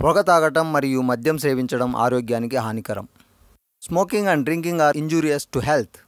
పొగ తాగటం మరియు మద్యం సేవించడం ఆరోగ్యానికి హానికరం. Smoking and drinking are injurious to health.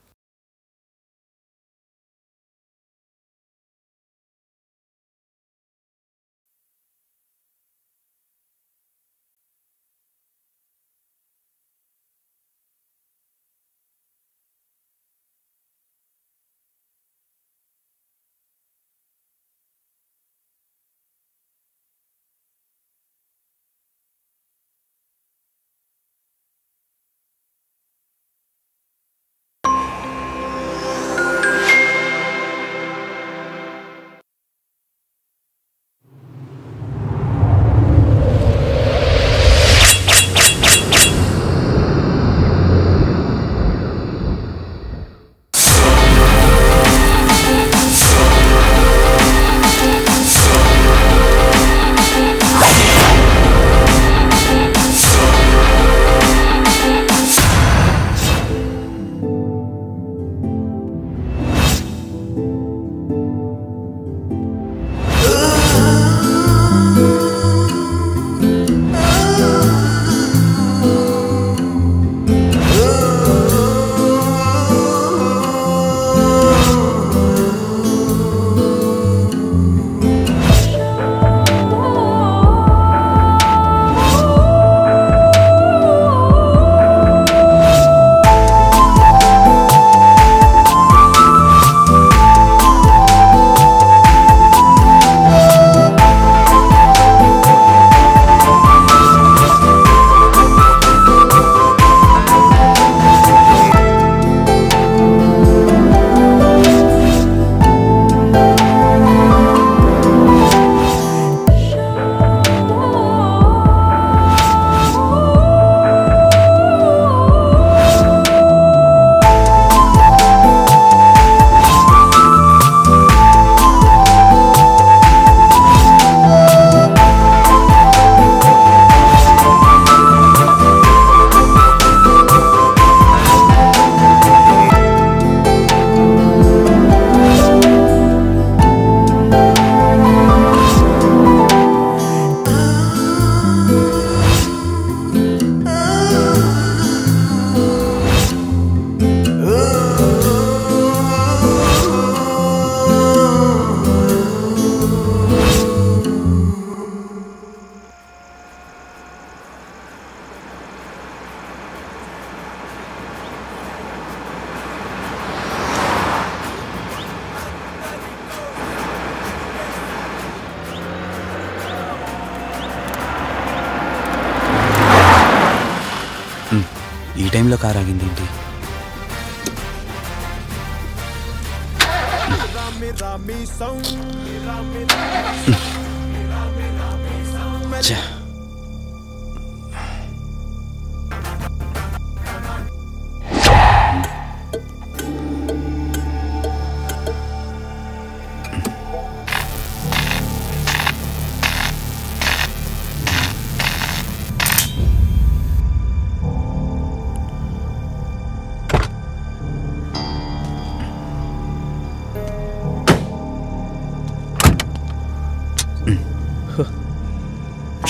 ఈ టైంలో కార్ ఆగింది ఏంటి?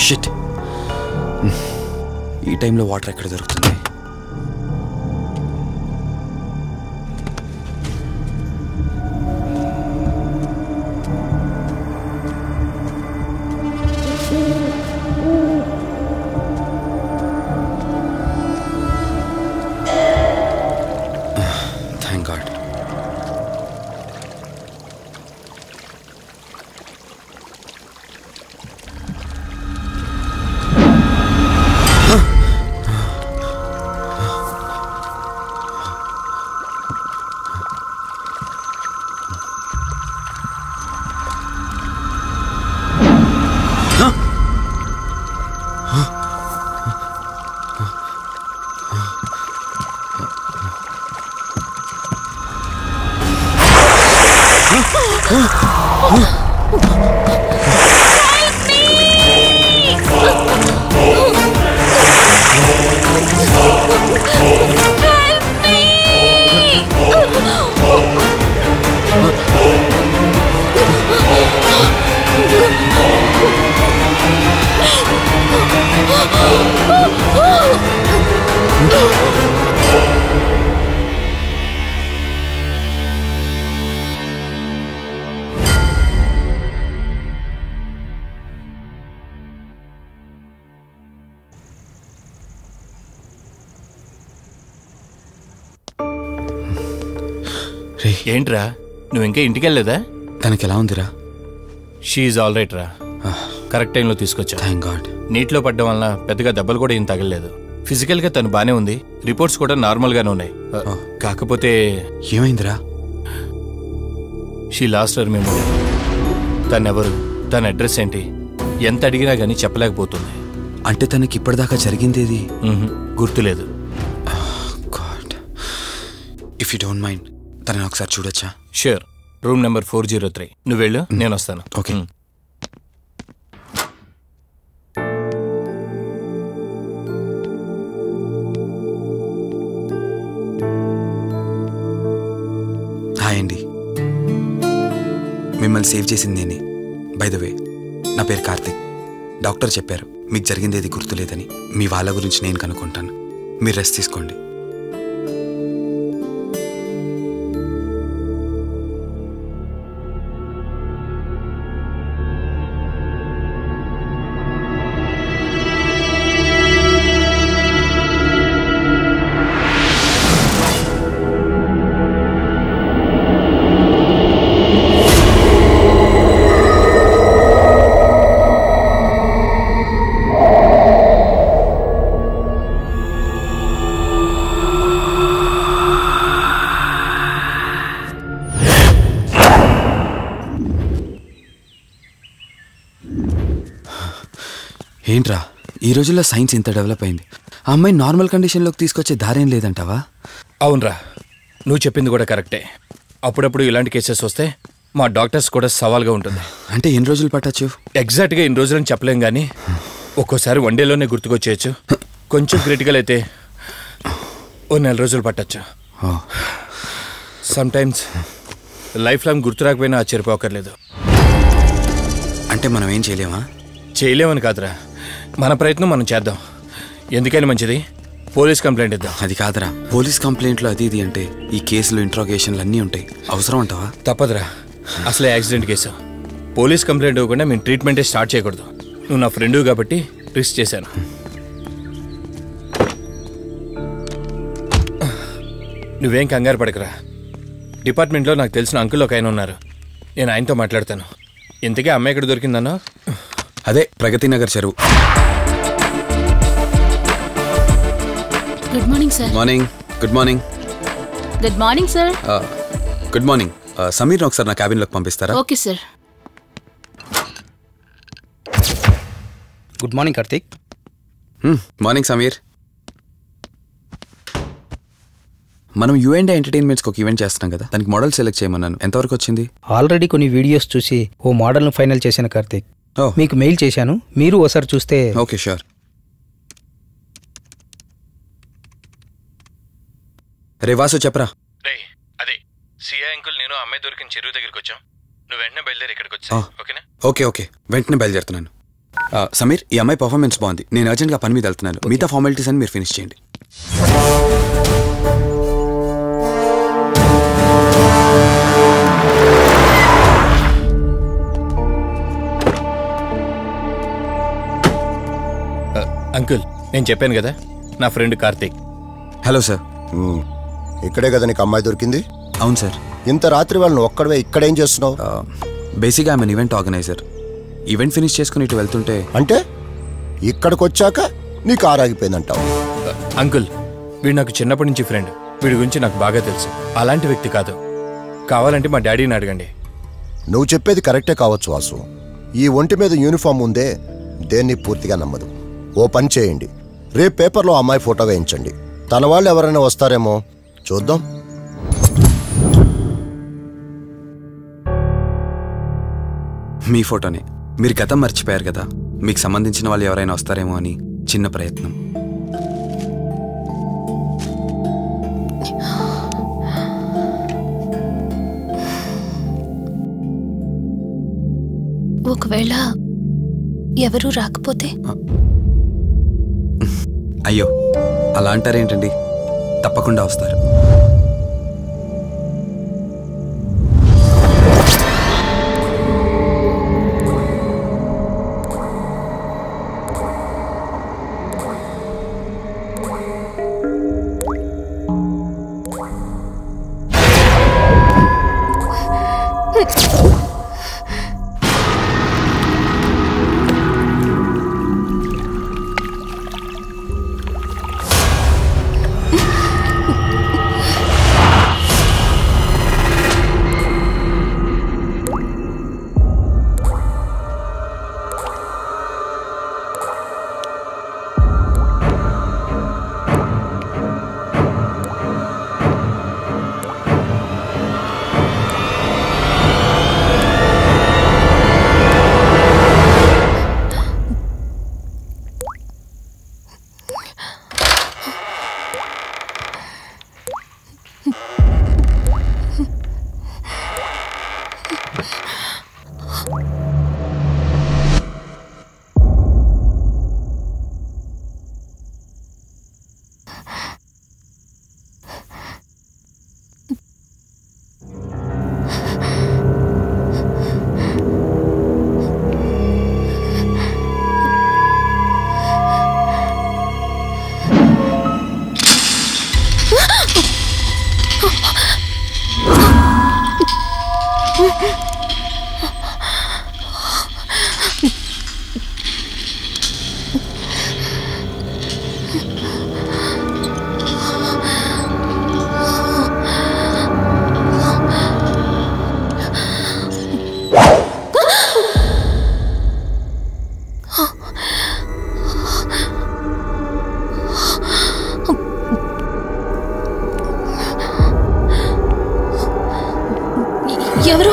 షిట్, ఈ టైంలో వాటర్ ఎక్కడ దొరుకుతుంది? Thank God. ఏంట్రా నువ్వు ఇంకా ఇంటికి వెళ్ళలేదా? తనకి ఎలా ఉందిరా? షీఈ్ ఆల్ రైట్ రా. కరెక్ట్ టైంలో తీసుకొచ్చా. Thank God. నీటిలో పడ్డం వలన పెద్దగా దెబ్బలు కూడా ఏం తగలలేదు. ఫిజికల్గా తను బానే ఉంది. రిపోర్ట్స్ కూడా నార్మల్గానే ఉన్నాయి. కాకపోతే ఏమైందిరా? She lost her memory. తనెవరు, తన అడ్రస్ ఏంటి, ఎంత అడిగినా కానీ చెప్పలేకపోతుంది. అంటే తనకి ఇప్పటిదాకా జరిగిందేది గుర్తులేదు. God, if you don't mind తనని ఒకసారి చూడొచ్చా? ష్యూర్. Room number 403. నువ్వు వెళ్ళు, నేను వస్తాను. ఓకే. హాయ్ అండి, మిమ్మల్ని సేవ్ చేసింది నేనే. బై ద వే, నా పేరు కార్తిక్. డాక్టర్ చెప్పారు మీకు జరిగిందేది గుర్తులేదని. మీ వాళ్ళ గురించి నేను కనుక్కుంటాను, మీరు రెస్ట్ తీసుకోండి. ఏంట్రా, ఈ రోజుల్లో సైన్స్ ఇంత డెవలప్ అయింది. ఆ అమ్మాయి నార్మల్ కండిషన్లోకి తీసుకొచ్చే దారేం లేదంటావా? అవునరా, నువ్వు చెప్పింది కూడా కరెక్టే. అప్పుడప్పుడు ఇలాంటి కేసెస్ వస్తే మా డాక్టర్స్ కూడా సవాల్గా ఉంటుంది. అంటే ఎన్ని రోజులు పట్టచ్చు? ఎగ్జాక్ట్గా ఎన్ని రోజులని చెప్పలేం, కానీ ఒక్కోసారి వన్ డేలోనే గుర్తుకొచ్చేయచ్చు. కొంచెం క్రిటికల్ అయితే ఓ 4 రోజులు పట్టచ్చు. సమ్టైమ్స్ లైఫ్ లాంగ్ గుర్తు రాకపోయినా ఆశ్చర్యపోకర్లేదు. అంటే మనం ఏం చేయలేమా? చేయలేమని కాదురా, మన ప్రయత్నం మనం చేద్దాం. ఎందుకని మంచిది, పోలీస్ కంప్లైంట్ ఇద్దాం. అది కాదురా, పోలీస్ కంప్లైంట్లు అది ఇది అంటే ఈ కేసులు ఇంట్రాగేషన్లు అన్నీ ఉంటాయి. అవసరం అంటావా? తప్పదురా, అసలే యాక్సిడెంట్ కేసు. పోలీస్ కంప్లైంట్ ఇవ్వకుండా మేము ట్రీట్మెంటే స్టార్ట్ చేయకూడదు. నువ్వు నా ఫ్రెండు కాబట్టి రిస్క్ చేశాను. నువ్వేం కంగారు పడకరా. డిపార్ట్మెంట్లో నాకు తెలిసిన అంకుల్ ఒక ఆయన ఉన్నారు, నేను ఆయనతో మాట్లాడతాను. ఇంతకీ అమ్మాయి ఎక్కడ దొరికిందన్నా? అదే ప్రగతి నగర్ చెరువు. Good morning sir. Morning. Good morning. Good morning sir. Good morning. సమీర్ని ఒకసారి నా క్యాబిన్లోకి పంపిస్తారా? Okay sir. Good morning Karthik. Morning Samir. మనం యుఎండే ఎంటర్టైన్మెంట్స్కి ఒక ఈవెంట్ చేస్తున్నాం కదా, దానికి మోడల్ సెలెక్ట్ చేయమన్నాను. ఎంతవరకు వచ్చింది? ఆల్రెడీ కొన్ని వీడియోస్ చూసి ఓ మోడల్ను ఫైనల్ చేశాను కార్తిక్. మీకు మెయిల్ చేశాను, మీరు ఒకసారి చూస్తే. Okay sure. రే వాసు చెప్పరా. అదే సిఐ అంకుల్ నేను అమ్మాయి దొరికిన చెరువు దగ్గరికి వచ్చాం. నువ్వు వెంటనే బయలుదేరి ఇక్కడికి వచ్చా. ఓకేనా? ఓకే ఓకే, వెంటనే బయలుదేరుతున్నాను. సమీర్, ఈ అమ్మాయి పర్ఫార్మెన్స్ బాగుంది. నేను అర్జెంట్గా పని మీద వెళ్తున్నాను. మిగతా ఫార్మాలిటీస్ అని మీరు ఫినిష్ చేయండి. అంకుల్, నేను చెప్పాను కదా, నా ఫ్రెండ్ కార్తిక్. Hello sir. ఇక్కడే కదా నీకు అమ్మాయి దొరికింది? అవును సార్. ఇంత రాత్రి వాళ్ళని ఒక్కడవే ఇక్కడేం చేస్తున్నావు? బేసిక్గా I'm event organiser. Event finish చేసుకుని ఇటు వెళ్తుంటే. అంటే ఇక్కడికి వచ్చాక నీ కారు ఆగిపోయిందంటావు? అంకుల్, వీడు నాకు చిన్నప్పటి నుంచి ఫ్రెండ్. వీడి గురించి నాకు బాగా తెలుసు. అలాంటి వ్యక్తి కాదు. కావాలంటే మా డాడీని అడగండి. నువ్వు చెప్పేది కరెక్టే కావచ్చు వాసు. ఈ ఒంటి మీద యూనిఫామ్ ఉందే దేన్ని పూర్తిగా నమ్మదు. ఓ పని చేయండి, రేపు పేపర్లో అమ్మాయి ఫోటో వేయించండి. తన వాళ్ళు ఎవరైనా వస్తారేమో చూద్దాం. మీ ఫోటోనే. మీరు గతం మర్చిపోయారు కదా, మీకు సంబంధించిన వాళ్ళు ఎవరైనా వస్తారేమో అని చిన్న ప్రయత్నం. ఒకవేళ ఎవరూ రాకపోతే? అయ్యో, అలా అంటారేంటండి, తప్పకుండా వస్తారు. ఎవరు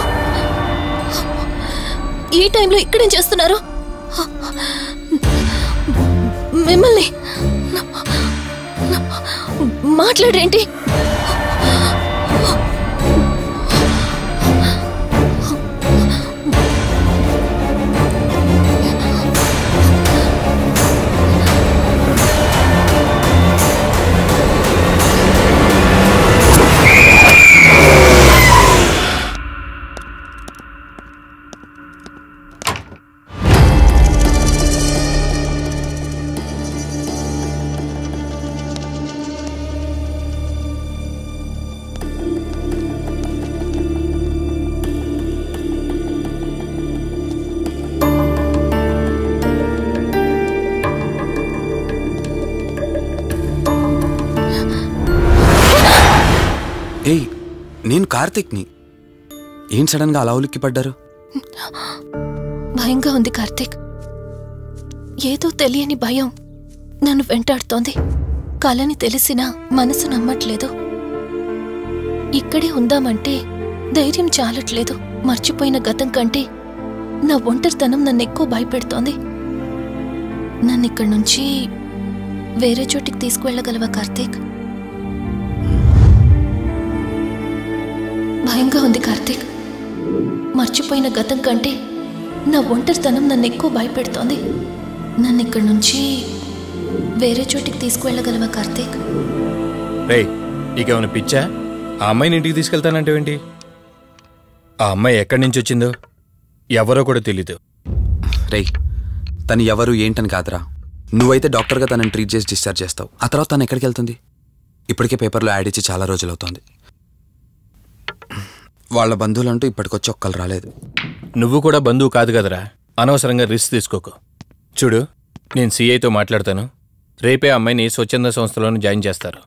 ఈ టైంలో ఇక్కడేం చేస్తున్నారు? మిమ్మల్ని మాట్లాడేంటి? ఏయ్, నేను కార్తిక్ని. ఏం సడన్గా అలా ఉలిక్కి పడ్డారు? భయంగా ఉంది కార్తిక్. ఏదో తెలియని భయం నన్ను వెంటాడుతోంది. కలని తెలిసినా మనసు నమ్మట్లేదు. ఇక్కడే ఉందామంటే ధైర్యం చాలట్లేదు. మర్చిపోయిన గతం కంటే నా ఒంటరితనం నన్ను ఎక్కువ భయపెడుతోంది. నన్ను ఇక్కడి నుంచి వేరే చోటికి తీసుకువెళ్ళగలవా కార్తీక్? భయంగా ఉంది కార్తీక్. మర్చిపోయిన గతం కంటే నా ఒంటరితనం నన్ను ఎక్కువ భయపెడుతోంది. నన్ను ఇక్కడి నుంచి వేరే చోటికి తీసుకువెళ్ళగలవా కార్తీక్? రేయ్, నీకేమైనా పిచ్చా? ఆ అమ్మాయిని ఇంటికి తీసుకెళ్తానంటేంటి? ఆ అమ్మాయి ఎక్కడి నుంచి వచ్చిందో ఎవరో కూడా తెలీదు. రేయ్, తను ఎవరు ఏంటని కాదురా. నువ్వైతే డాక్టర్గా తనని ట్రీట్ చేసి డిశ్చార్జ్ చేస్తావు. ఆ తర్వాత తను ఎక్కడికి వెళ్తుంది? ఇప్పటికే పేపర్లో యాడ్ ఇచ్చి చాలా రోజులు అవుతోంది. వాళ్ళ బంధువులంటూ ఇప్పటికొచ్చి ఒక్కరు రాలేదు. నువ్వు కూడా బంధువు కాదు కదరా. అనవసరంగా రిస్క్ తీసుకోకు. చూడు, నేను సిఐతో మాట్లాడతాను. రేపే అమ్మాయిని స్వచ్ఛంద సంస్థలోనే జాయిన్ చేస్తారు.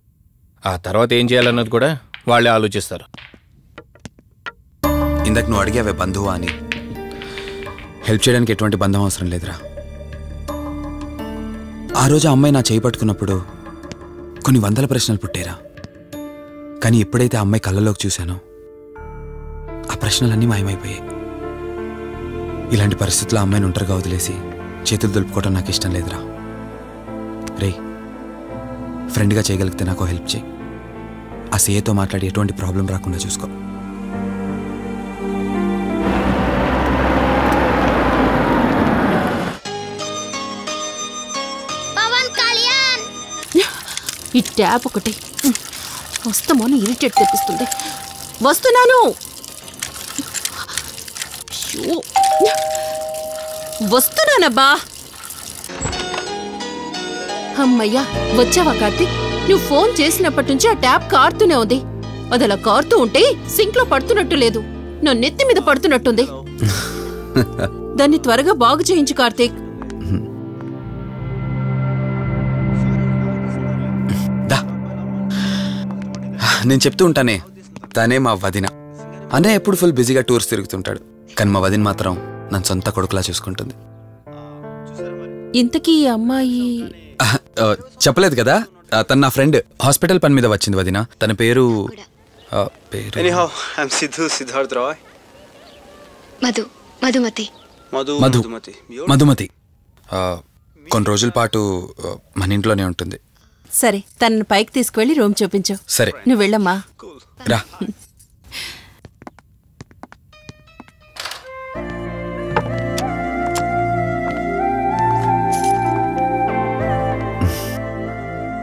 ఆ తర్వాత ఏం చేయాలన్నది కూడా వాళ్ళే ఆలోచిస్తారు. ఇందాక నువ్వు అడిగావే బంధువా అని. హెల్ప్ చేయడానికి ఎటువంటి బంధం అవసరం లేదురా. ఆ రోజు అమ్మాయి నా చేయి పట్టుకున్నప్పుడు కొన్ని వందల ప్రశ్నలు పుట్టేరా. కానీ ఎప్పుడైతే ఆ అమ్మాయి కళ్ళలోకి చూశానో ఆ ప్రశ్నలన్నీ మాయమైపోయాయి. ఇలాంటి పరిస్థితుల్లో అమ్మాయిని ఒంటరిగా వదిలేసి చేతులు దులుపుకోవడం నాకు ఇష్టం లేదురా. రేయ్, ఫ్రెండ్గా చేయగలిగితే నాకు హెల్ప్ చేయి. ఆ సీఏతో మాట్లాడి ఎటువంటి ప్రాబ్లం రాకుండా చూసుకో. ఈ ట్యాప్ ఒకటి వస్తామని ఇరిటేట్ తెప్పిస్తుంది. వస్తున్నాను. వస్తున్నానబ్బా. అమ్మయ్యా, వచ్చావా కార్తీక్? నువ్వు ఫోన్ చేసినప్పటి నుంచి ఆ ట్యాప్ కారుతూనే ఉంది. అది అలా కారుతూ ఉంటే సింక్ లో పడుతున్నట్టు లేదు. నా నెత్తి మీద పడుతున్నట్టుంది. దాన్ని త్వరగా బాగు చేయించు కార్తీక్. నేను చెప్తూ ఉంటానే, తనే మా వదిన. అన్నయ్య ఎప్పుడు ఫుల్ బిజీగా టూర్స్ తిరుగుతుంటాడు, కానీ మా వదిన మాత్రం నన్ను సొంత కొడుకులా చూసుకుంటుంది. ఇంతకీ ఈ అమ్మాయి చెప్పలేదు కదా, తను నా ఫ్రెండ్. హాస్పిటల్ పని మీద వచ్చింది వదిన. తన పేరు మధుమతి. కొన్ని రోజుల పాటు మన ఇంట్లోనే ఉంటుంది. సరే, తనను పైకి తీసుకువెళ్ళి రూమ్ చూపించు. సరే, నువ్వు వెళ్ళమ్మా. రా.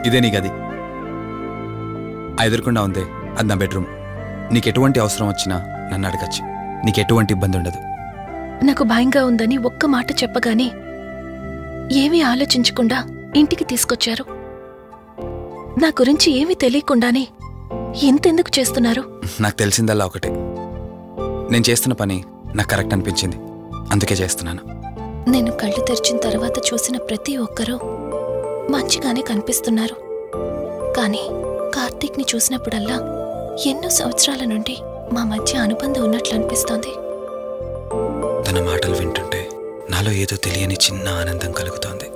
ఇదే నీ గది. ఎదురుకుండా ఉందే, అది నా బెడ్రూమ్. నీకు ఎటువంటి అవసరం వచ్చినా నన్ను అడగచ్చు. నీకు ఎటువంటి ఇబ్బంది ఉండదు. నాకు భయంగా ఉందని ఒక్క మాట చెప్పగానే ఏమీ ఆలోచించకుండా ఇంటికి తీసుకొచ్చారు. నా గురించి ఏమీ తెలియకుండానే ఎంతెందుకు చేస్తున్నారు? నాకు తెలిసిందల్లా ఒకటే, నేను చేస్తున్న పని నాకు కరెక్ట్ అనిపించింది, అందుకే చేస్తున్నాను. నేను కళ్ళు తెరిచిన తర్వాత చూసిన ప్రతి ఒక్కరూ మంచిగానే కనిపిస్తున్నారు. కానీ కార్తీక్ని చూసినప్పుడల్లా ఎన్నో సంవత్సరాల నుండి మా మధ్య అనుబంధం ఉన్నట్లు అనిపిస్తోంది. తన మాటలు వింటుంటే నాలో ఏదో తెలియని చిన్న ఆనందం కలుగుతోంది.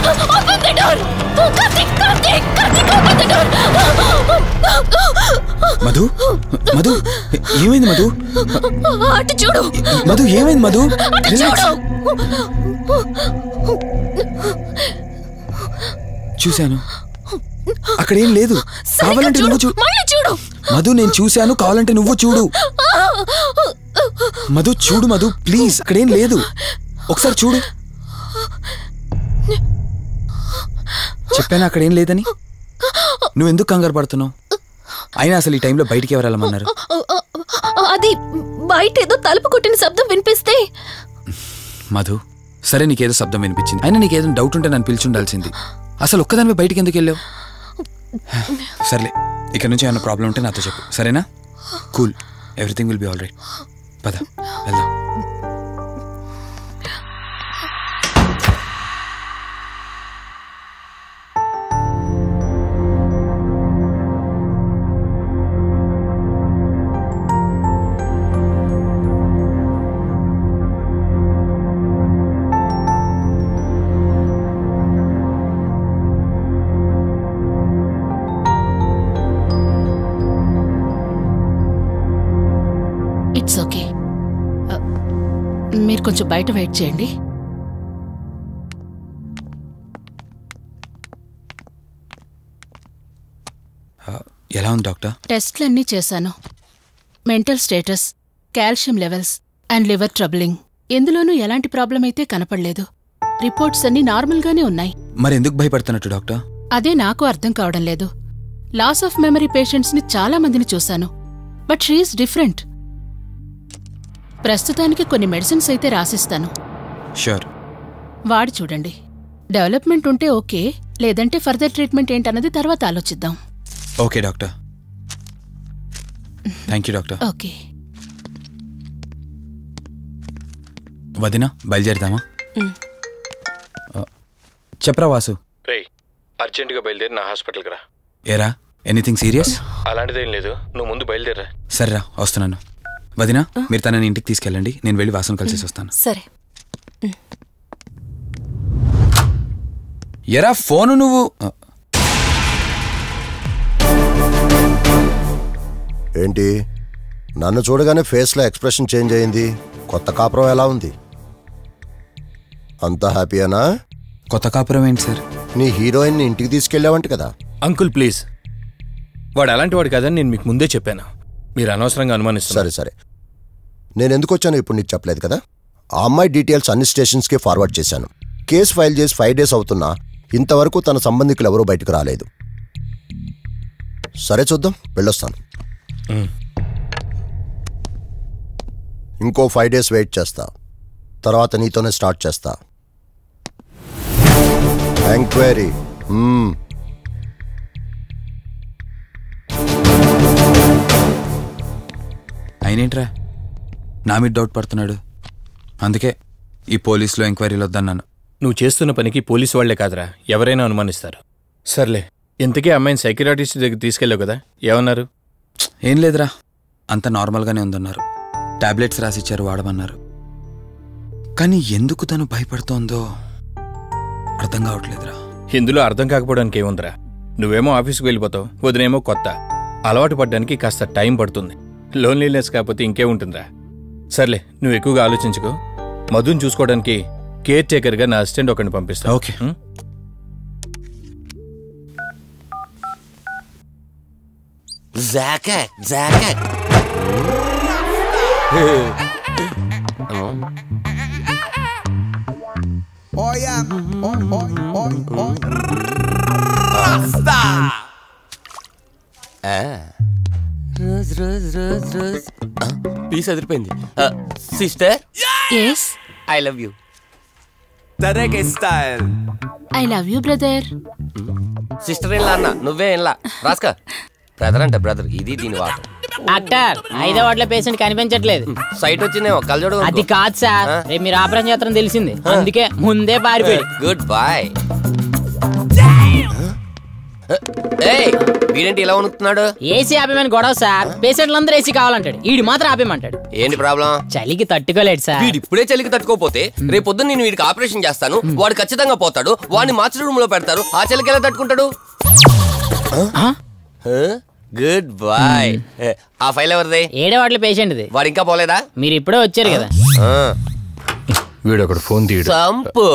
Open the door! Karthik, open the door! Madhu Madhu ఏమైంది మధు? అటు చూడు. మధు ఏమైంది మధు? చూశాను, అక్కడేం లేదు. కావాలంటే నువ్వు చూడు. మధు నేను చూశాను, కావాలంటే నువ్వు చూడు. మధు చూడు మధు, ప్లీజ్. అక్కడేం లేదు, ఒకసారి చూడు. చెప్పాను అక్కడేం లేదని. నువ్వెందుకు కంగారు పడుతున్నావు? అయినా అసలు ఈ టైంలో బయటికి ఎవరు వెళ్ళమన్నారు? అది బయట ఏదో తలుపు కొట్టిన శబ్దం వినిపిస్తే. మధు సరే, నీకేదో శబ్దం వినిపించింది. అయినా నీకేదో డౌట్ ఉంటే నన్ను పిలిచుండాల్సింది. అసలు ఒక్కదానిపై బయటికి ఎందుకు వెళ్ళావు? సర్లే, ఇక్కడ నుంచి ఏమైనా ప్రాబ్లం ఉంటే నాతో చెప్పు, సరేనా? Cool, everything will be all right. పద వెళ్దాం. It's okay. మీరు కొంచెం బయట వెయిట్ చేయండి. ఎలా ఉంది డాక్టర్? టెస్ట్లన్నీ చేశాను. Mental status, calcium levels and liver troubling, ఎందులోనూ ఎలాంటి ప్రాబ్లం అయితే కనపడలేదు. రిపోర్ట్స్ అన్నీ నార్మల్గానే ఉన్నాయి. మరి ఎందుకు భయపడుతున్నట్టు డాక్టర్? అదే నాకు అర్థం కావడం లేదు. లాస్ ఆఫ్ మెమరీ పేషెంట్స్ని చాలా మందిని చూశాను, బట్ షీఈస్ డిఫరెంట్. ప్రస్తుతానికి కొన్ని మెడిసిన్స్ అయితే రాసిస్తాను. షూర్. వాడి చూడండి. డెవలప్మెంట్ ఉంటే ఓకే, లేదంటే ఫర్దర్ ట్రీట్మెంట్ ఏంటన్నది తర్వాత ఆలోచిద్దాం. Okay doctor. Thank you doctor. Okay. వదినా బయలుదేరుదామా? చెప్పరా వాసు. రేయ్, అర్జెంటుగా బయలుదేరి నా హాస్పిటల్కి రా. ఏరా, ఎనీథింగ్ సీరియస్? అలాంటిదేం లేదు, నువ్వు ముందు బయలుదేరా. సరేరా, వస్తున్నాను. వదినా, మీరు తనని ఇంటికి తీసుకెళ్ళండి, నేను వెళ్ళి వాసన కలిసేసి వస్తాను. సరే. ఎరా ఫోను నువ్వు? ఏంటి, నన్ను చూడగానే ఫేస్లో ఎక్స్ప్రెషన్ చేంజ్ అయింది? కొత్త కాపురం ఎలా ఉంది? అంతా హ్యాపీయేనా? కొత్త కాపురం ఏంటి సార్? నీ హీరోయిన్ని ఇంటికి తీసుకెళ్ళావంట కదా? అంకుల్ ప్లీజ్, వాడు అలాంటి వాడు కాదని నేను మీకు ముందే చెప్పాను. మీరు అనవసరంగా అనుమానిస్తారు. సరే సరే, నేను ఎందుకు వచ్చానో ఇప్పుడు నీకు చెప్పలేదు కదా. ఆ అమ్మాయి డీటెయిల్స్ అన్ని స్టేషన్స్కి ఫార్వర్డ్ చేశాను. కేసు ఫైల్ చేసి 5 days అవుతున్నా ఇంతవరకు తన సంబంధికులు ఎవరూ బయటకు రాలేదు. సరే చూద్దాం, వెళ్ళొస్తాను. ఇంకో 5 days వెయిట్ చేస్తా, తర్వాత నీతోనే స్టార్ట్ చేస్తా ఎంక్వైరీ. అయినేంట్రా నా మీద డౌట్ పడుతున్నాడు? అందుకే ఈ పోలీసులో ఎంక్వైరీలు వద్దన్నాను. నువ్వు చేస్తున్న పనికి పోలీసు వాళ్లే కాదురా, ఎవరైనా అనుమానిస్తారు. సర్లే, ఇంతకీ అమ్మాయిని సైకియాట్రిస్ట్ దగ్గర తీసుకెళ్ళావు కదా, ఏమన్నారు? ఏం లేదురా, అంత నార్మల్గానే ఉందన్నారు. టాబ్లెట్స్ రాసిచ్చారు, వాడమన్నారు. కానీ ఎందుకు తను భయపడుతోందో అర్థం కావట్లేదురా. ఇందులో అర్థం కాకపోవడానికి ఏముందిరా? నువ్వేమో ఆఫీస్కి వెళ్ళిపోతావు, వదినేమో కొత్త. అలవాటు పడ్డానికి కాస్త టైం పడుతుంది. లోన్లీనెస్ కాకపోతే ఇంకే ఉంటుందిరా. సర్లే, నువ్వు ఎక్కువగా ఆలోచించుకో. మధుని చూసుకోవడానికి కేర్ టేకర్గా నా అసిస్టెంట్ ఒకరిని పంపిస్తా. ఓకే. పీస్ అదిరిపోయింది. Sister, yes, I love you. తరేకే style. I love you brother. Sister ఏం అన్న, నువ్వే ఏం రాస్కా. బ్రదర్ అంటే బ్రదర్, ఇది దీని వాట. డాక్టర్, 5వ వార్డులో పేషెంట్ కనిపించట్లేదు. సైట్ వచ్చిందేమో, కళ్ళజోడు. అది కాదు సార్, రేపు మీరు ఆపరేషన్ చేస్తారని తెలిసింది, అందుకే ముందే పారిపోయి. Good boy. ఏయ్, వీడేంటి ఇలా వణుకుతున్నాడు? ఏసీ ఆపేమని గొడవ సార్. పేషెంట్లందరూ ఏసీ కావాలంటాడు, ఈడు మాత్రం ఆపేమంటాడు. ఏంటి ప్రాబ్లం? చలికి తట్టుకోలేడు సార్. వీడు ఇప్పుడే చలికి తట్టుకోపోతే రేపు పొద్దున్న నేను వీడికి ఆపరేషన్ చేస్తాను, వాడు ఖచ్చితంగా పోతాడు, వాడిని మార్చి రూమ్ లో పెడతారు. ఆ చలికి ఎలా తట్టుకుంటాడు? Good boy. ఆ ఫైల్ ఎవరిది? ఏడేవాట్ల పేషెంట్ది. వాడు ఇంకా పోలేదా? మీరు ఇప్పుడే వచ్చారు కదా. వీడు ఒకడు ఫోన్ తీయడు. సంపు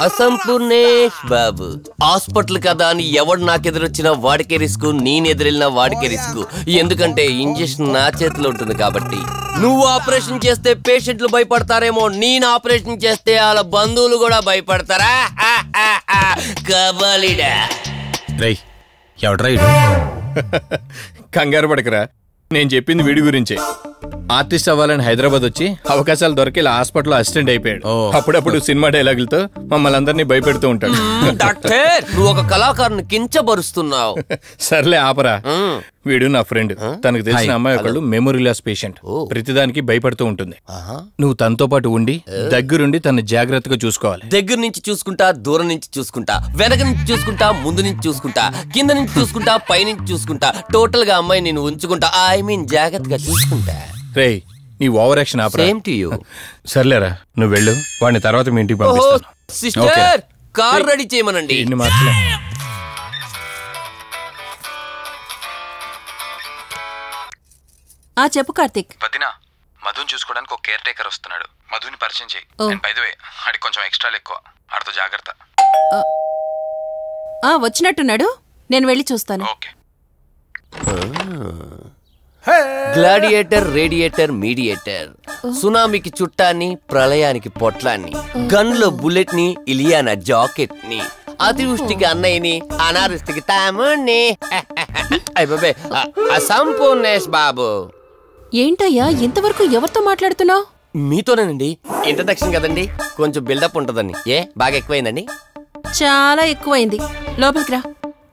అసంపూర్ణేష్ బాబు. హాస్పిటల్ కదా అని ఎవడు నాకెదురొచ్చినా వాడికే రిస్క్, నేను ఎదురెళ్ళినా వాడికే రిస్క్. ఎందుకంటే ఇంజెక్షన్ నా చేతిలో ఉంటుంది కాబట్టి. నువ్వు ఆపరేషన్ చేస్తే పేషెంట్లు భయపడతారేమో, నేను ఆపరేషన్ చేస్తే వాళ్ళ బంధువులు కూడా భయపడతారా? కబలిడా రై ఎవడ్రా ఇడు? కంగారు పడకరా, నేను చెప్పింది వీడి గురించే. ఆర్టిస్ట్ అవ్వాలని హైదరాబాద్ వచ్చి అవకాశాలు దొరికి ఇలా హాస్పిటల్ అసిస్టెంట్ అయిపోయాడు. అప్పుడప్పుడు సినిమా డైలాగులతో మమ్మల్ని అందరినీ భయపెడుతూ ఉంటాడు. డాక్టర్, నువ్వు ఒక కళాకారుని కించబరుస్తున్నావు. సర్లే ఆపరా. వీడు నా ఫ్రెండ్. తనకు తెలిసిన అమ్మాయి ఒకళ్ళు మెమరీ లాస్ పేషెంట్. ప్రతిదానికి భయపడుతూ ఉంటుంది. నువ్వు తనతో పాటు ఉండి దగ్గరుండి తను జాగ్రత్తగా చూసుకోవాలి. దగ్గర నుంచి చూసుకుంటా, దూరం నుంచి చూసుకుంటా, వెనక నుంచి చూసుకుంటా, ముందు నుంచి చూసుకుంటా, కింద నుంచి చూసుకుంటా, పై నుంచి చూసుకుంటా, టోటల్ గా అమ్మాయి నేను ఉంచుకుంటా. ఐ మీన్ జాగ్రత్తగా చూసుకుంటా. రేయ్, నీ over action opera. Same to you. సర్లేరా, నువ్వు వెళ్ళు. వాడిని తర్వాత మీ ఇంటికి పంపిస్తాను. సిస్టర్, కార్ రెడీ చేయమనండి. ఇన్ని మాటలే. చెప్పు కార్తిక్. వదినా, మధుని చూసుకోవడానికి ఒక కేర్ టేకర్ వస్తున్నాడు. మధుని పరిచయం చేయి. బై ది వే, ఆడికి కొంచెం ఎక్స్ట్రాలు ఎక్కువ, ఆడితో జాగ్రత్త. వచ్చినట్టున్నాడు, నేను వెళ్ళి చూస్తాను. ఓకే. Gladiator, radiator, mediator. సునామీకి చుట్టాన్ని, ప్రళయానికి పొట్లాన్ని, గన్లో బుల్లెట్ ని, ఇలియానా జాకెట్ ని, అతివృష్టికి అన్నయ్యని, అనావృష్టికి తమ్ముణ్ణి. అసంపూర్ణేష్ బాబు. ఏంటయ్యా ఇంతవరకు ఎవరితో మాట్లాడుతున్నావు? మీతోనేనండి. ఇంట్రడక్షన్ కదండి, కొంచెం బిల్డప్ ఉంటదని. బాగా ఎక్కువైందండి? చాలా ఎక్కువైంది. లోపలికి రా.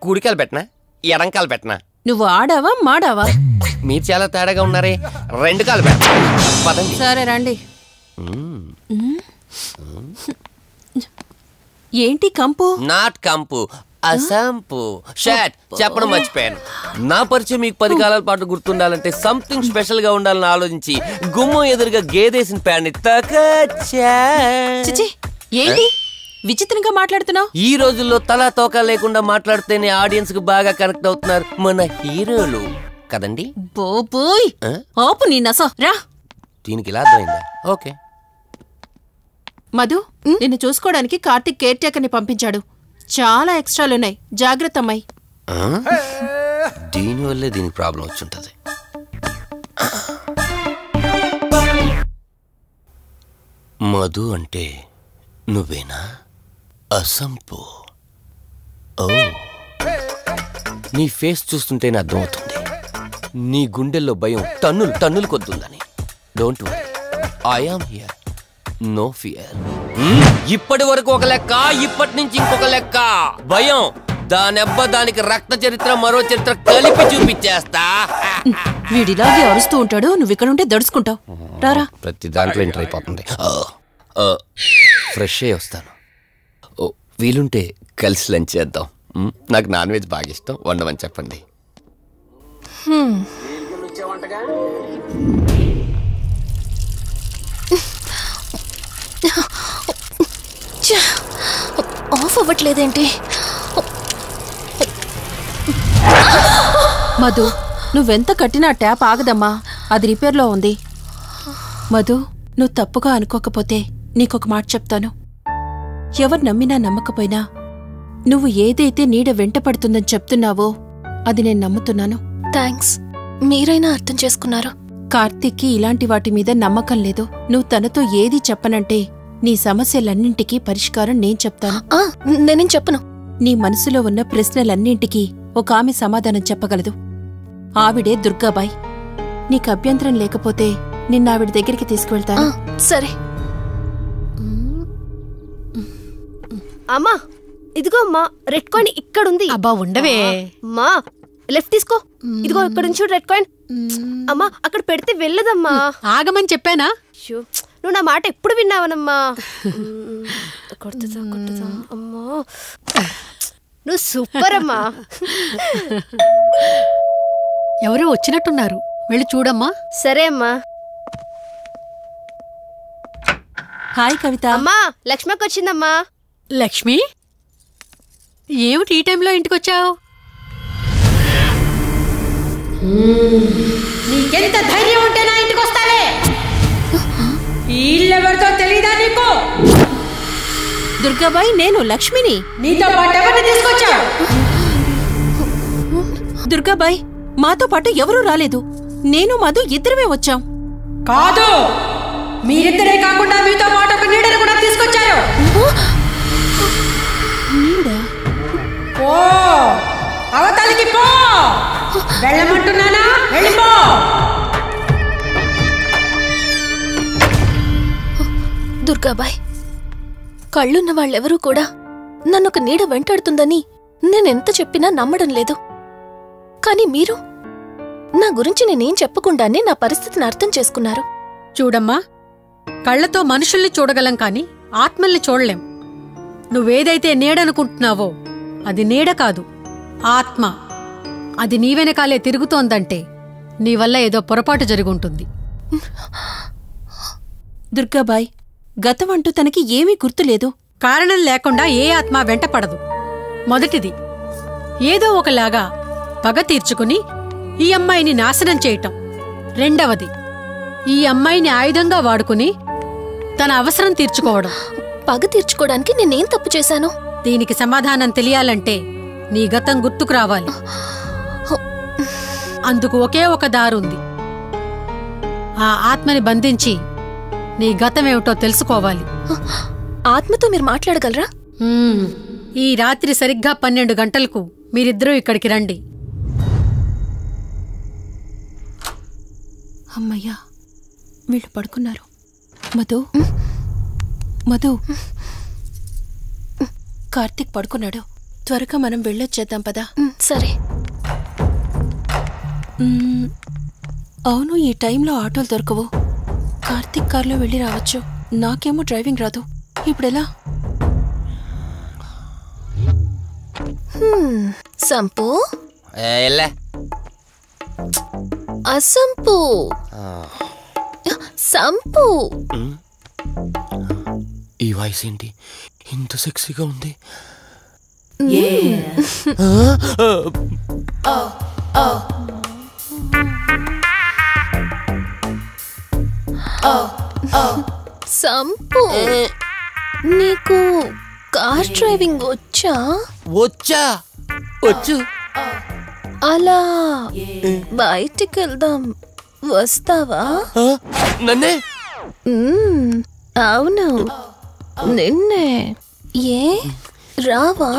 కుడికాలు పెట్టనా, ఎడంకాలు పెట్టనా? నువ్వు ఆడావా మాడావా? మీరు చాలా తేడాగా ఉన్నారే. 2 కాలు పెట్టనా? పదండి. సరే రండి. ఏంటి కంపు? నాట్ కంపు, అసంపు. షాట్ చెప్పడం మర్చిపోయాను. నా పరిచయం మీకు 10 కాలాల పాటు గుర్తుండాలంటే సంథింగ్ స్పెషల్ గా ఉండాలని ఆలోచించి గుమ్మం ఎదురుగా గేదేసిన ప్యాడ్ని తకచ్చా. ఏంటి విచిత్రంగా మాట్లాడుతున్నావు? ఈ రోజుల్లో తలా తోక లేకుండా మాట్లాడితేనే ఆడియన్స్ కు బాగా కనెక్ట్ అవుతున్నారు మన హీరోలు కదండి. బోబోయ్, ఆపు నీ నస. రా. దీనికి ఇలా అర్థమైందా? ఓకే. మధు, నిన్ను చూసుకోవడానికి కార్తిక్ కేర్ టేకర్ ని పంపించాడు. చాలా ఎక్స్ట్రాలున్నాయి, జాగ్రత్త అమ్మాయి. దీనివల్లే దీనికి ప్రాబ్లం వచ్చుంటది. మధు అంటే నువ్వేనా? అసంపు. ఓ, నీ ఫేస్ చూస్తుంటేనే అర్థమవుతుంది నీ గుండెల్లో భయం టన్నులు టన్నులు కొద్దుందని. Don't worry, I am here, no fear. ఇప్పటి వరకు ఒక లెక్క, ఇప్పటి నుంచి ఇంకొక లెక్క. భయం దానెబ్బ, దానికి రక్త చరిత్ర, మరో చరిత్ర కలిపి చూపించేస్తా. వీడిలాగే అరుస్తూ ఉంటాడు, నువ్వు ఇక్కడ ఉంటే దడుచుకుంటావు. రారా. ప్రతి దాంట్లో ఎంటర్ అయిపోతుంది. ఫ్రెష్ అయ్యి వస్తాను. వీలుంటే కలిసి లంచ్ చేద్దాం. నాకు నాన్ వెజ్ బాగా ఇష్టం, వండమని చెప్పండి. ఆఫ్ అవ్వట్లేదేంటి? మధు, నువ్వెంత కట్టినా ట్యాప్ ఆగదమ్మా, అది రిపేర్లో ఉంది. మధు, నువ్వు తప్పుగా అనుకోకపోతే నీకొక మాట చెప్తాను. ఎవరు నమ్మినా నమ్మకపోయినా నువ్వు ఏదైతే నీడ వెంట పడుతుందని చెప్తున్నావో అది నేను నమ్ముతున్నాను. థ్యాంక్స్, మీరైనా అర్థం చేసుకున్నారు. కార్తిక్కి ఇలాంటి వాటి మీద నమ్మకం లేదు. నువ్వు తనతో ఏది చెప్పనంటే నీ సమస్యలన్నింటికీ పరిష్కారం నేను చెప్తాను. నేనేం చెప్పను. నీ మనసులో ఉన్న ప్రశ్నలన్నింటికీ ఒక ఆమె సమాధానం చెప్పగలదు. ఆవిడే దుర్గాబాయ్. నీకు అభ్యంతరం లేకపోతే నిన్నావిడ దగ్గరికి తీసుకువెళ్తాను. సరే. అమ్మా, ఇదిగో అమ్మా, రెడ్ కాయిన్ ఇక్కడుంది. అబ్బా ఉండవే. అమ్మా, లెఫ్ట్ తీసుకో. ఇదిగో ఇక్కడ నుంచి రెడ్ కాయిన్. అమ్మా, అక్కడ పెడితే వెళ్ళదమ్మా. ఆగమని చెప్పానా? నువ్వు నా మాట ఎప్పుడు విన్నావనమ్మా. కొడుతుందా కొడుతుందా అమ్మా. నువ్వు సూపర్ అమ్మా. ఎవరో వచ్చినట్టున్నారు, వెళ్ళి చూడమ్మా. సరే అమ్మా. హాయ్ కవిత. అమ్మా లక్ష్మకి వచ్చిందమ్మా. లక్ష్మి, ఏమిటి ఈ టైంలో ఇంటికొచ్చావు? నీకెంత ధైర్యం ఉంటే నా ఇంటికి వస్తావే? ఈ ఇల్లెవరితో తెలీదా నీకు? దుర్గాబాయ్, నేను లక్ష్మిని. నీతో పాటు ఎవరిని తీసుకొచ్చావు? దుర్గాబాయ్, మాతో పాటు ఎవరూ రాలేదు. నేను మధు ఇద్దరమే వచ్చాం. కాదు, మీరిద్దరే కాకుండా మీతో పాటు ఒక నీడను కూడా తీసుకొచ్చారు. ఓ అవతలికి పో. వెళ్ళమంటున్నానా? వెళ్ళిపో. దుర్గాబాయ్, కళ్ళున్న వాళ్ళెవరూ కూడా నన్నొక నీడ వెంటాడుతుందని నేనెంత చెప్పినా నమ్మడం లేదు. కానీ మీరు నా గురించి నేనేం చెప్పకుండానే నా పరిస్థితిని అర్థం చేసుకున్నారు. చూడమ్మా, కళ్లతో మనుషుల్ని చూడగలం కాని ఆత్మల్ని చూడలేం. నువ్వేదైతే నీడనుకుంటున్నావో అది నీడ కాదు, ఆత్మ. అది నీ వెనకాలే తిరుగుతోందంటే నీ వల్ల ఏదో పొరపాటు జరుగుంటుంది. దుర్గాబాయ్, గతం అంటూ తనకి ఏమీ గుర్తులేదు. కారణం లేకుండా ఏ ఆత్మ వెంటపడదు. మొదటిది, ఏదో ఒకలాగా పగ తీర్చుకుని ఈ అమ్మాయిని నాశనం చేయటం. రెండవది, ఈ అమ్మాయిని ఆయుధంగా వాడుకుని తన అవసరం తీర్చుకోవడం. పగ తీర్చుకోవడానికి నేనేం తప్పు చేశాను? దీనికి సమాధానం తెలియాలంటే నీ గతం గుర్తుకు రావాలి. అందుకు ఒకే ఒక దారుంది. ఆ ఆత్మని బంధించి నీ గతమేమిటో తెలుసుకోవాలి. ఆత్మతో మీరు మాట్లాడగలరా? ఈ రాత్రి సరిగ్గా 12 గంటలకు మీరిద్దరూ ఇక్కడికి రండి. అమ్మయ్యా, వీళ్ళు పడుకున్నారు. మధు, మధు, కార్తీక్ పడుకున్నాడు. త్వరగా మనం వెళ్ళొచ్చేద్దాం పదా. సరే. అవును, ఈ టైంలో ఆటోలు దొరకవు. కార్తీక్ కార్లో వెళ్ళి రావచ్చు. నాకేమో డ్రైవింగ్ రాదు. ఇప్పుడెలా? సంపు, అసంపు, సంపు. ఈ వాయిస్ ఏంటి ఇంత సెక్సీగా ఉంది? సంపు, నీకు కార్ డ్రైవింగ్ వచ్చా? వచ్చా, వచ్చు. అలా బయటికి వెళ్దాం, వస్తావా? నన్నే? అవును, నిన్నే. ఏ రావా?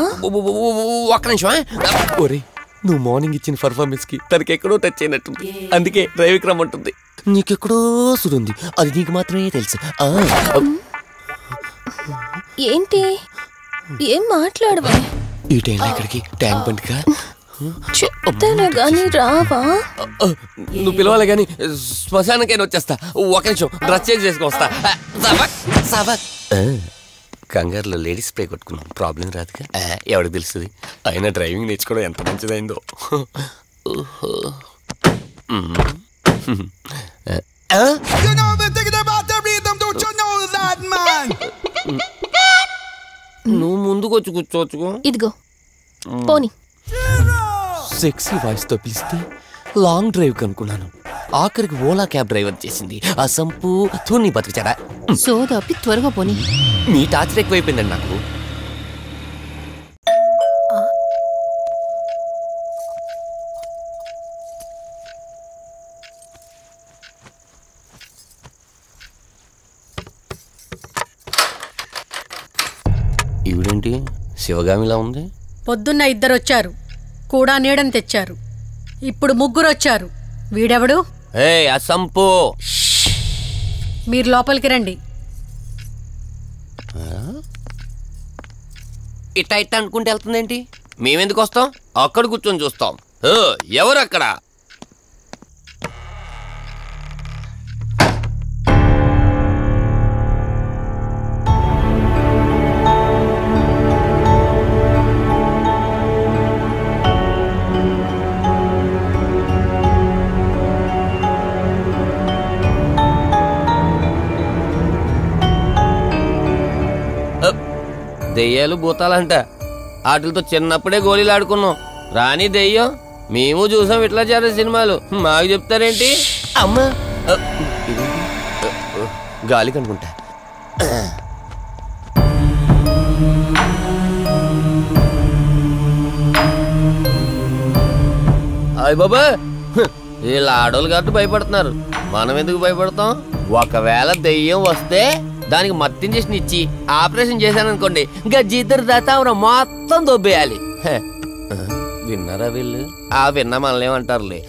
ఒక్క నిమిషం. ఒరే, నువ్వు మార్నింగ్ ఇచ్చిన పర్ఫార్మెన్స్ కి తనకి ఎక్కడో టచ్ అయినట్టుంది. అందుకే డ్రైవింగ్ రమ్మంటుంది. నీకెక్కడో సుడుంది, అది నీకు మాత్రమే తెలుసు. ఏంటి, ఏం మాట్లాడవా? ఈ టైంలో ఇక్కడికి ట్యాంక్ బండ్గా చెప్తాను గాని రావా? నువ్వు పిలవాలి గాని శ్మశానకైనా వచ్చేస్తా. ఒక నిమిషం డ్రెస్ చేంజ్ చేసుకొస్తా. కంగారులో లేడీస్ స్ప్రే కొట్టుకున్నాం, ప్రాబ్లం రాదుగా. ఎవరికి తెలుస్తుంది? అయినా డ్రైవింగ్ నేర్చుకోవడం ఎంత మంచిదైందో. నువ్వు ముందుకు వచ్చి కూర్చోవచ్చు. ఇదిగో పోనీ. సెక్సీ వాయిస్ తో పిలిస్తే లాంగ్ డ్రైవ్ కనుక్కున్నాను. ఆఖరికి ఓలా క్యాబ్ డ్రైవర్ చేసింది ఆ సంపు. తూని బతికిచాడా? సోదాపి త్వరగా పోనీ. మీ టార్చర్ ఎక్కువైపోయిందండి నాకు. ఈవిడేంటి శివగామిలా ఉంది? పొద్దున్న 2 వచ్చారు, కూడా నీడని తెచ్చారు. ఇప్పుడు 3 వచ్చారు. వీడెవడు? అసంపు. మీరు లోపలికి రండి. ఇట్ట ఇట్ట అనుకుంటే వెళ్తుందేంటి? మేమెందుకు వస్తాం? అక్కడ కూర్చొని చూస్తాం. ఎవరు అక్కడ? దెయ్యాలు భూతాలంట. వాటితో చిన్నప్పుడే గోళీలు ఆడుకున్నాం. రాని దెయ్యం మేము చూసాం ఇట్లా చేరే సినిమాలు. మాకు చెప్తారేంటి? అమ్మా గాలి కనుకుంటా. అయ్య బాబా, వీళ్ళ ఆడోళ్ళు కాబట్టి భయపడుతున్నారు. మనం ఎందుకు భయపడతాం? ఒకవేళ దెయ్యం వస్తే దానికి మత్తు ఇంజెక్షన్ ఇచ్చి ఆపరేషన్ చేశాననుకోండి, ఇంకా జీతరు దాతావరం మొత్తం దొబ్బేయాలి. విన్నారా వీళ్ళు? విన్నా మనల్ని ఏమంటారులే.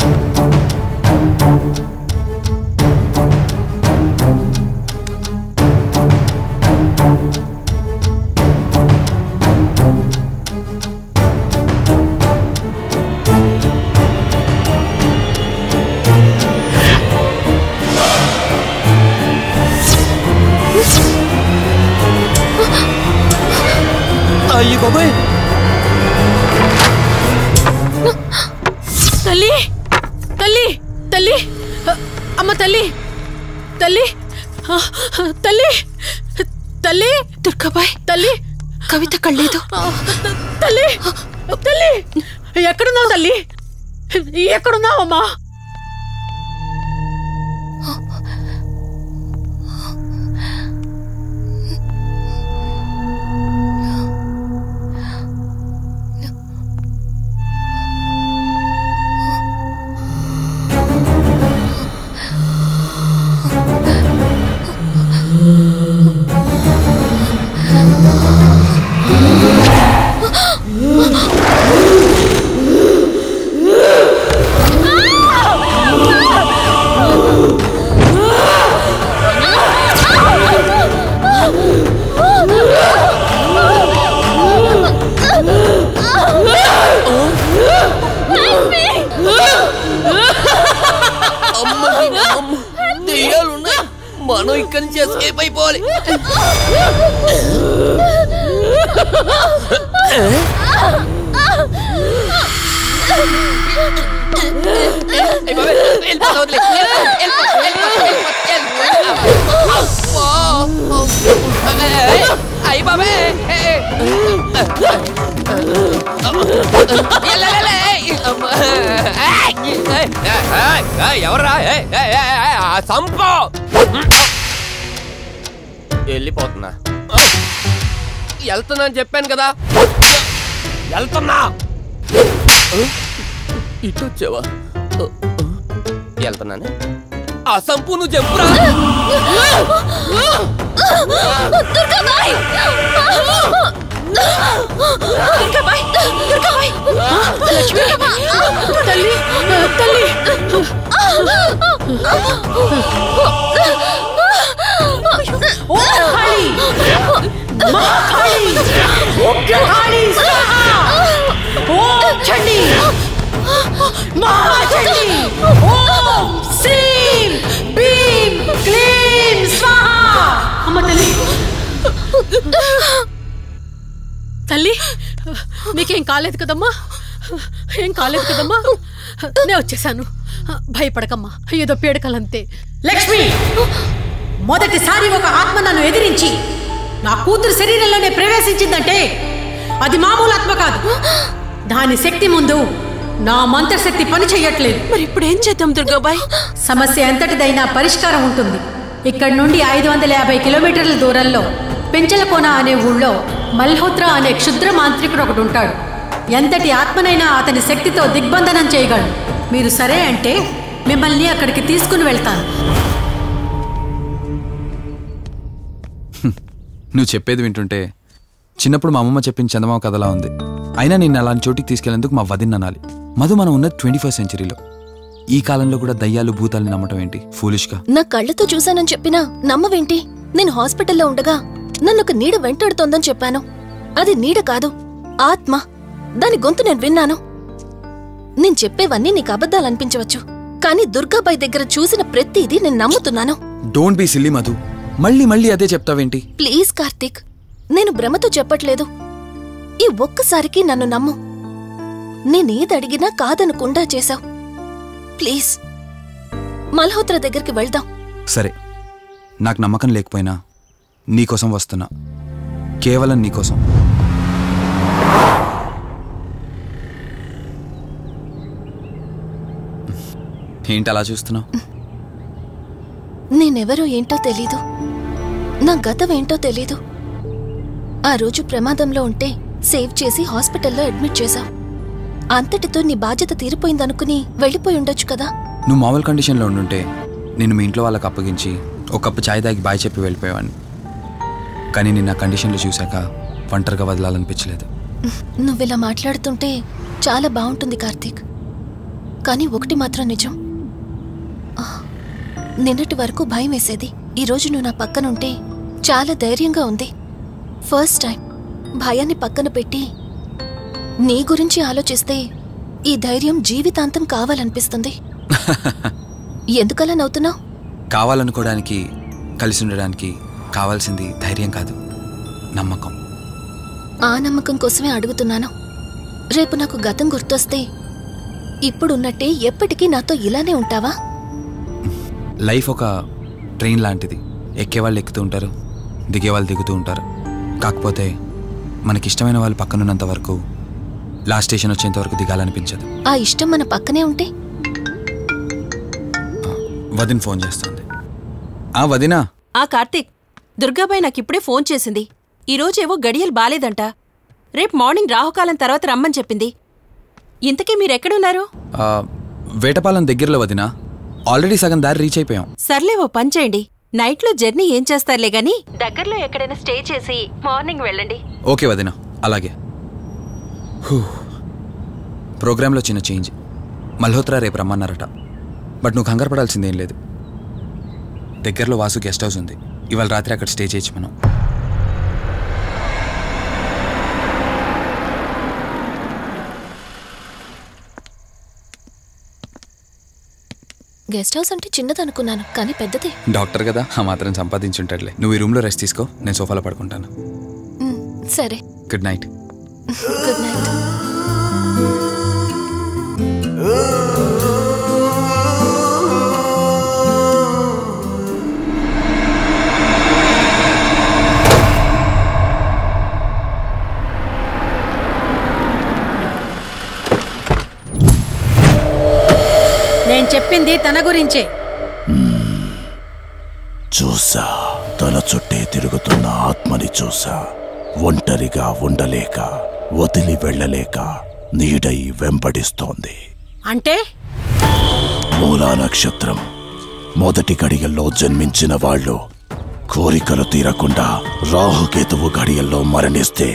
అయ్యి బాబాయ్, తల్లి తల్లి తల్లి అమ్మ తల్లి తల్లి తల్లి తల్లి దుర్గాబాయ్, తల్లి కవిత కళ్ళేదు. తల్లి తల్లి ఎక్కడున్నావు తల్లి? ఎక్కడున్నావమ్మా? మనం ఇక్కడి నుంచి ఎస్కేప్ అయిపోవాలి. అయ్యి బాబే, ఎవర్రా? సంపో వెళ్ళిపోతున్నా. వెళ్తున్నా అని చెప్పాను కదా, వెళ్తున్నా. ఇటు వచ్చావా? వెళ్తున్నాను. ఆ సంపు నువ్వు చెప్పురా. తల్లి తల్లి తల్లి నీకేం కాలేదు కదమ్మా? ఏం కాలేదు కదమ్మా? నేను వచ్చేసాను, భయపడకమ్మా. ఏదో పేడకలంతే. లక్ష్మి, మొదటిసారి ఒక ఆత్మ నన్ను ఎదిరించి నా కూతురు శరీరంలోనే ప్రవేశించిందంటే అది మామూలు ఆత్మ కాదు. దాని శక్తి ముందు నా మంత్రశక్తి పని చెయ్యట్లేదు. మరి ఇప్పుడు ఏం చేద్దాం దుర్గాబాయ్? సమస్య ఎంతటిదైనా పరిష్కారం ఉంటుంది. ఇక్కడి నుండి 550 కిలోమీటర్ల దూరంలో పెంచలకోన అనే ఊళ్ళో మల్హోత్రా అనే క్షుద్ర మాంత్రికుడు ఒకడు ఉంటాడు. ఎంతటి ఆత్మనైనా అతని శక్తితో దిగ్బంధనం చేయగలడు. మీరు సరే అంటే మిమ్మల్ని అక్కడికి తీసుకుని వెళ్తాను. నువ్వు చెప్పేది వింటుంటే చిన్నప్పుడు మా అమ్మమ్మ చెప్పిన చందమామ కథలా ఉంది. అయినా నిన్ను అలాంటి చోటికి తీసుకెళ్లేందుకు మా వదిన అనాలి. మధు, మనం ఉన్నది 21st సెంచరీలో. ఈ కాలంలో కూడా దయ్యాలు భూతాల్ని నమ్మటం ఏంటి? ఫూలిష్గా. నా కళ్ళతో చూశానని చెప్పినా నమ్మవేంటి? నేను హాస్పిటల్లో ఉండగా నన్ను ఒక నీడ వెంటాడుతోందని చెప్పాను. అది నీడ కాదు, ఆత్మ. దాని గొంతు నేను విన్నాను. నేను చెప్పేవన్నీ నీకు అబద్ధాలనిపించవచ్చు, కానీ దుర్గాబాయ్ దగ్గర చూసిన ప్రతిదీ నేను నమ్ముతున్నాను. డోంట్ బీ సిల్లీ మధు, మళ్ళీ మళ్ళీ అదే చెప్తావేంటి? ప్లీజ్ కార్తీక్, నేను భ్రమతో చెప్పట్లేదు. ఈ ఒక్కసారికి నన్ను నమ్ము. నేనేది అడిగినా కాదనకుండా చేశావు. ప్లీజ్ మల్హోత్రా దగ్గరికి వెళ్దాం. సరే, నాకు నమ్మకం లేకపోయినా నీకోసం వస్తున్నా. కేవలం నీకోసం. ఏంటి అలా చూస్తున్నావు? నేనెవరో ఏంటో తెలీదు, నా గతం ఏంటో తెలీదు. ఆ రోజు ప్రమాదంలో ఉంటే సేవ్ చేసి హాస్పిటల్లో అడ్మిట్ చేశావు. అంతటితో నీ బాధ్యత తీరిపోయిందనుకుని వెళ్ళిపోయి ఉండొచ్చు కదా. నువ్వు మామూలు కండిషన్లో ఉండుంటే నేను మీ ఇంట్లో వాళ్ళకి అప్పగించి ఒక కప్పు ఛాయ్ తాగి బాయ్ చెప్పి వెళ్ళిపోయేవాడిని. కానీ నేను నా కండిషన్లో చూశాక ఒంటరిగా వదలాలనిపించలేదు. నువ్విలా మాట్లాడుతుంటే చాలా బాగుంటుంది కార్తీక్. కానీ ఒకటి మాత్రం నిజం, నిన్నటి వరకు భయం వేసేది. ఈరోజు నువ్వు నా పక్కనుంటే చాలా ధైర్యంగా ఉంది. ఫస్ట్ టైం భయాన్ని పక్కన పెట్టి నీ గురించి ఆలోచిస్తే ఈ ధైర్యం జీవితాంతం కావాలనిపిస్తుంది. ఎందుకలా నవ్వుతున్నావు? కావాలనుకోవడానికి, కలిసి ఉండడానికి కావాల్సింది ధైర్యం కాదు, నమ్మకం. ఆ నమ్మకం కోసమే అడుగుతున్నాను. రేపు నాకు గతం గుర్తొస్తే ఇప్పుడున్నట్టే ఎప్పటికీ నాతో ఇలానే ఉంటావా? లైఫ్ ఒక ట్రైన్ లాంటిది. ఎక్కేవాళ్ళు ఎక్కుతూ ఉంటారు, దిగేవాళ్ళు దిగుతూ ఉంటారు. కాకపోతే మనకిష్టమైన వాళ్ళు పక్కనున్నంత వరకు లాస్ట్ స్టేషన్ వచ్చేంత వరకు దిగాలనిపించదు. ఆ ఇష్టం మన పక్కనే ఉంటే? వదిన ఫోన్ చేస్తుంది. వదినా. కార్తీక్, దుర్గాబాయ్ నాకిప్పుడే ఫోన్ చేసింది. ఈరోజేవో గడియలు బాలేదంట. రేపు మార్నింగ్ రాహుకాలం తర్వాత రమ్మని చెప్పింది. ఇంతకీ మీరెక్కడున్నారు? వేటపాలెం దగ్గరలో వదినా. ఆల్రెడీ సగం దారి రీచ్ అయిపోయాం. సర్లే, ఓ పని చేయండి. నైట్లో జర్నీ ఏం చేస్తారులే గాని దగ్గరలో ఎక్కడైనా స్టే చేసి మార్నింగ్ వెళ్ళండి. ఓకే వదినా, అలాగే. ప్రోగ్రాంలో చిన్న చేంజ్. మల్హోత్రా రేపు రమ్మన్నారట. బట్ నువ్వు కంగారు పడాల్సిందేం లేదు. దగ్గరలో వాసు గెస్ట్ హౌస్ ఉంది. ఇవాళ రాత్రి అక్కడ స్టే చేయొచ్చు మనం. గెస్ట్ హౌస్ అంటే చిన్నదనుకున్నాను, కానీ పెద్దదే. డాక్టర్ కదా, ఆ మాత్రం సంపాదించుంటాడులే. నువ్వు ఈ రూమ్లో రెస్ట్ తీసుకో, నేను సోఫాలో పడుకుంటాను. సరే, గుడ్ నైట్. Good night. నేను చెప్పింది తన గురించే. చూసా, తన చుట్టే తిరుగుతున్న ఆత్మని చూసా. ఒంటరిగా ఉండలేక, వదిలి వెళ్ళలేక నీడై వెంబడిస్తోంది. అంటే మూలా నక్షత్రం మొదటి గడియల్లో జన్మించిన వాళ్ళు కోరికలు తీరకుండా రాహుకేతువు గడియల్లో మరణిస్తే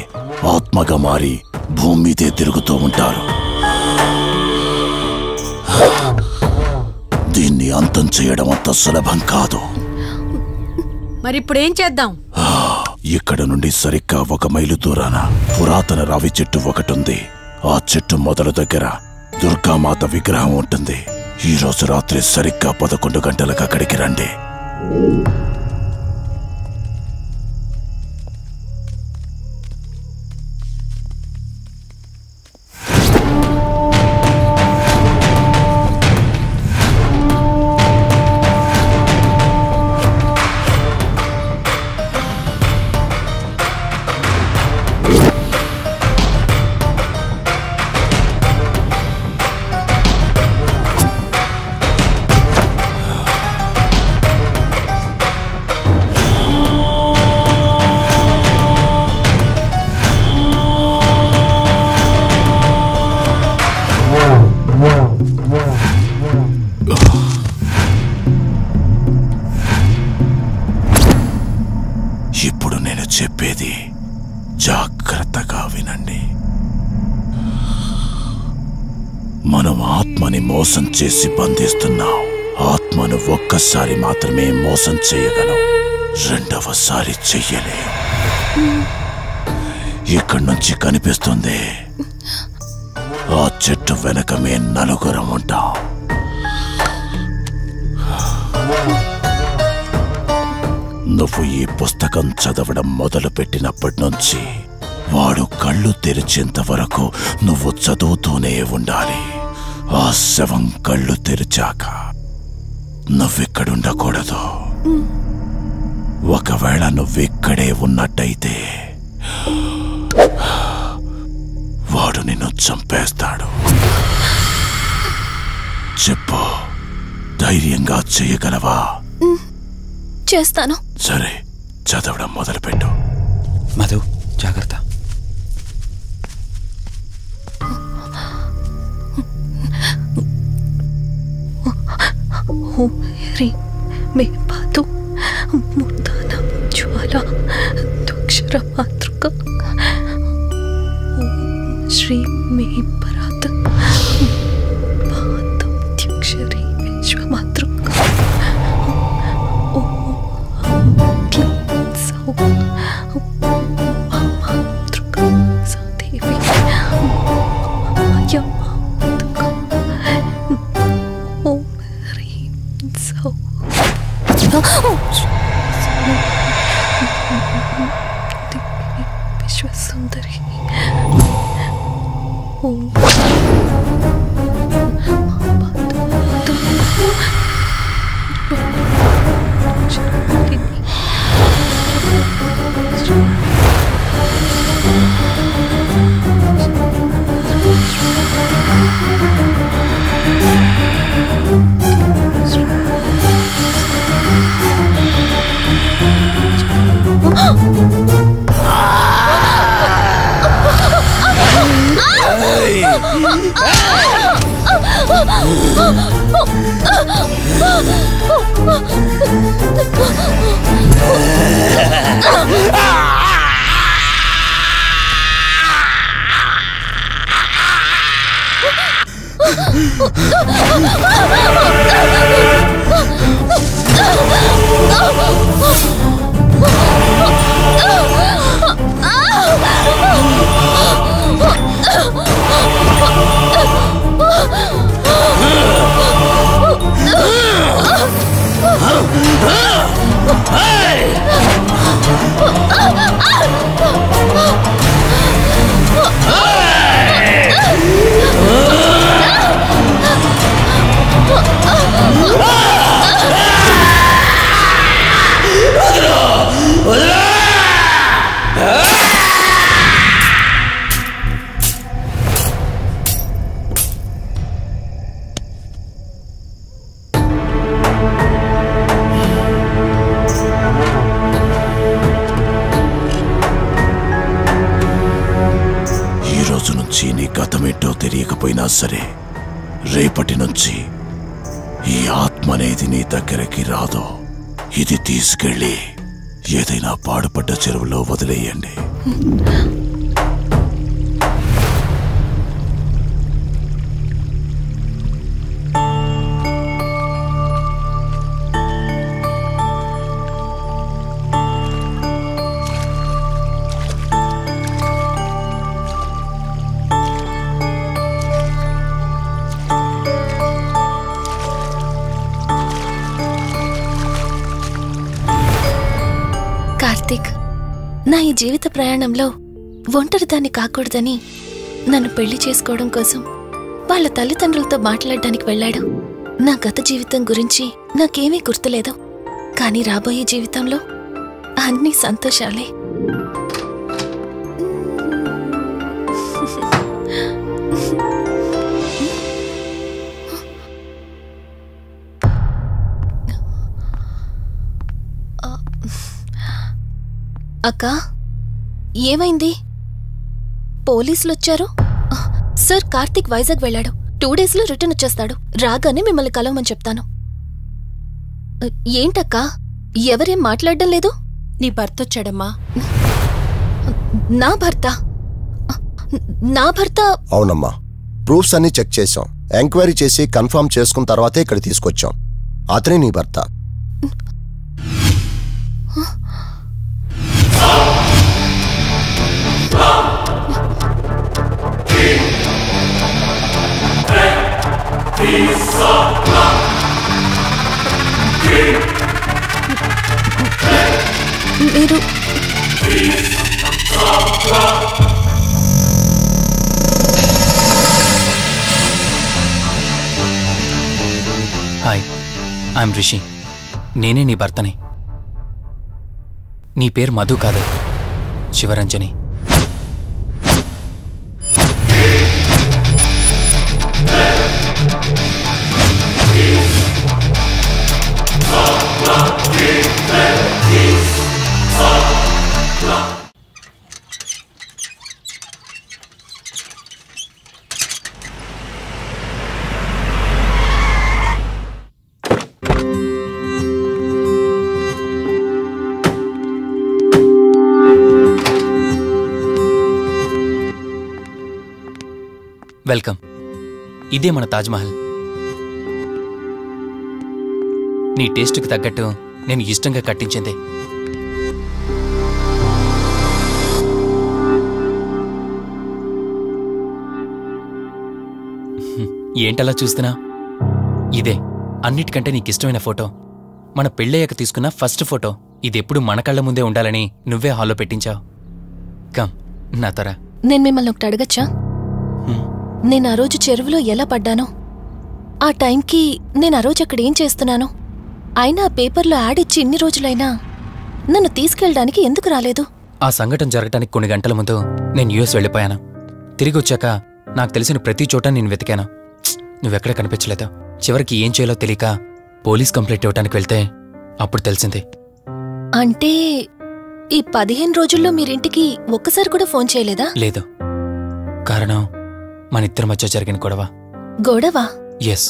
ఆత్మగా మారి భూమి మీదే తిరుగుతూ ఉంటారు. దీన్ని అంతం చేయడం అంత సులభం కాదు. మరిప్పుడేం చేద్దాం? ఇక్కడ నుండి సరిగ్గా 1 మైలు దూరాన పురాతన రావి చెట్టు ఒకటుంది. ఆ చెట్టు మొదల దగ్గర దుర్గామాత విగ్రహం ఉంటుంది. ఈ రోజు రాత్రి సరిగ్గా 11 గంటలకు అక్కడికి రండి. ఇప్పుడు నేను చెప్పేది జాగ్రత్తగా వినండి. మనం ఆత్మని మోసం చేసి బంధిస్తున్నాం. ఆత్మను ఒక్కసారి మాత్రమే మోసం చేయగలం, రెండవసారి చెయ్యలే. ఇక్కడి నుంచి కనిపిస్తుంది, ఆ చెట్టు వెనకమే నలుగురం ఉంటాం. నువ్వు ఈ పుస్తకం చదవడం మొదలు పెట్టినప్పటి నుంచి వాడు కళ్ళు తెరిచేంత వరకు నువ్వు చదువుతూనే ఉండాలి. ఆ శవం కళ్ళు తెరిచాక నువ్విక్కడుండకూడదు. ఒకవేళ నువ్విక్కడే ఉన్నట్టయితే చంపేస్తాడు. చెప్పు, ధైర్యంగా చేయగలవా? చేస్తాను. సరే, చదవడం మొదలుపెట్టు. మధు, జాగ్రత్త. మే పాతు ముర్దాన జ్వాల దుక్షర మాతృక శ్రీ మే పరాత పాదక్షరి విశ్వమాతృక మాతృక సదేవి విశ్వసుందరి తెలియకపోయినా సరే, రేపటి నుంచి ఈ ఆత్మ అనేది నీ దగ్గరికి రాదు. ఇది తీసుకెళ్ళి ఏదైనా పాడుపడ్డ చెరువులో వదిలేయండి. కార్తిక్, నా ఈ జీవిత ప్రయాణంలో ఒంటరిదాన్ని కాకూడదని నన్ను పెళ్లి చేసుకోవడం కోసం వాళ్ళ తల్లిదండ్రులతో మాట్లాడడానికి వెళ్ళాడు. నా గత జీవితం గురించి నాకేమీ గుర్తులేదు, కానీ రాబోయే జీవితంలో అన్ని సంతోషాలే. అక్కా, ఏమైంది? పోలీసులు వచ్చారు. సార్, కార్తిక్ వైజాగ్ వెళ్ళాడు. 2 days లో రిటర్న్ వచ్చేస్తాడు. రాగానే మిమ్మల్ని కలవమని చెప్తాను. ఏంటక్కా, ఎవరేం మాట్లాడడం లేదు? నీ భర్త వచ్చాడమ్మా. నా భర్త? నా భర్త? అవునమ్మా, ప్రూఫ్స్ అన్ని చెక్ చేశాం. ఎంక్వైరీ చేసి కన్ఫర్మ్ చేసుకున్న తర్వాతే ఇక్కడ తీసుకొచ్చాం. అతనే నీ భర్త. మీరు హాయ్, ఐఎమ్ రిషి. నేనే నీ భర్తని. నీ పేరు మధు కాదు, శివరంజని. వెల్కమ్. ఇదే మన తాజ్మహల్. నీ టేస్ట్కి తగ్గట్టు నేను ఇష్టంగా కట్టించింది. ఏంటలా చూస్తున్నా? ఇదే అన్నిటికంటే నీకిష్టమైన ఫోటో. మన పెళ్ళయ్యాక తీసుకున్న ఫస్ట్ ఫోటో. ఇదెప్పుడు మన కళ్ళ ముందే ఉండాలని నువ్వే హాల్లో పెట్టించావు. కమ్ నా తర. నేను మిమ్మల్ని ఒకటి అడగచ్చా? నేను ఆ రోజు చెరువులో ఎలా పడ్డానో, ఆ టైంకి నేను ఆ రోజు అక్కడ ఏం చేస్తున్నానో, అయినా ఆ పేపర్లో యాడ్ ఇచ్చి ఇన్ని రోజులైనా నన్ను తీసుకెళ్ళడానికి ఎందుకు రాలేదు? ఆ సంఘటన జరగటానికి కొన్ని గంటల ముందు నేను యుఎస్ వెళ్ళిపోయాను. తిరిగి వచ్చాక నాకు తెలిసిన ప్రతి చోట నేను వెతికాను. నువ్వెక్కడ కనిపించలేదు. చివరికి ఏం చేయాలో తెలియక పోలీస్ కంప్లైంట్ ఇవ్వడానికి వెళ్తే అప్పుడు తెలిసింది. అంటే ఈ 15 రోజుల్లో మీరింటికి ఒక్కసారి కూడా ఫోన్ చేయలేదా? లేదు. కారణం మన ఇద్దరి మధ్య జరిగిన గొడవ. గొడవ? ఎస్.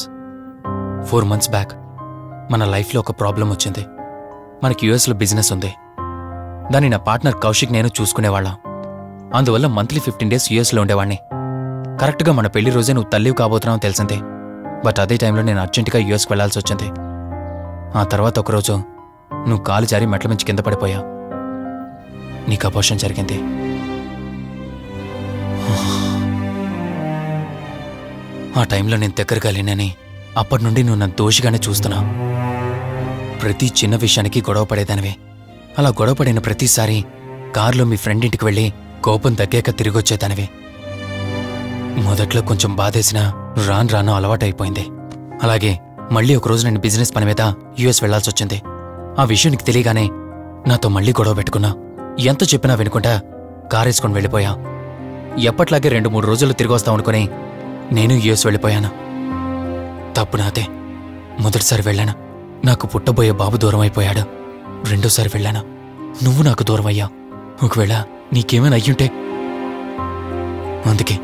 4 months బ్యాక్ మన లైఫ్లో ఒక ప్రాబ్లం వచ్చింది. మనకి యుఎస్లో బిజినెస్ ఉంది. దాన్ని నా పార్ట్నర్ కౌశిక్ నేను చూసుకునేవాళ్ళం. అందువల్ల మంత్లీ 15 days యుఎస్లో ఉండేవాణ్ణి. కరెక్ట్గా మన పెళ్లి రోజే నువ్వు తల్లివి కాబోతున్నావు తెలిసింది. బట్ అదే టైంలో నేను అర్జెంటుగా యుఎస్కి వెళ్లాల్సి వచ్చింది. ఆ తర్వాత ఒకరోజు నువ్వు కాలు జారి మెట్ల మించి కింద పడిపోయావు. నీకు అబార్షన్ జరిగింది. ఆ టైంలో నేను దగ్గరగా లేనని అప్పటి నుండి నువ్వు నన్ను దోషిగానే చూస్తున్నావు. ప్రతి చిన్న విషయానికి గొడవ పడేదానివే. అలా గొడవ పడిన ప్రతిసారి కారులో మీ ఫ్రెండ్ ఇంటికి వెళ్ళి కోపం తగ్గాక తిరిగొచ్చేదానివే. మొదట్లో కొంచెం బాధేసినా రాను రాను అలవాటైపోయింది. అలాగే మళ్ళీ ఒకరోజు నేను బిజినెస్ పని మీద యుఎస్ వెళ్లాల్సి వచ్చింది. ఆ విషయం నీకు తెలియగానే నాతో మళ్ళీ గొడవ పెట్టుకున్నా. ఎంత చెప్పినా వినుకుంటా కారేసుకొని వెళ్ళిపోయా. ఎప్పట్లాగే 2-3 రోజులు తిరిగి వస్తామనుకుని నేను యుఎస్ వెళ్ళిపోయాను. తప్పు నాదే. మొదటిసారి వెళ్ళాను, నాకు పుట్టబోయే బాబు దూరం అయిపోయాడు. రెండోసారి వెళ్ళాను, నువ్వు నాకు దూరం అయ్యా. ఒకవేళ నీకేమైనా అయ్యుంటే. అందుకే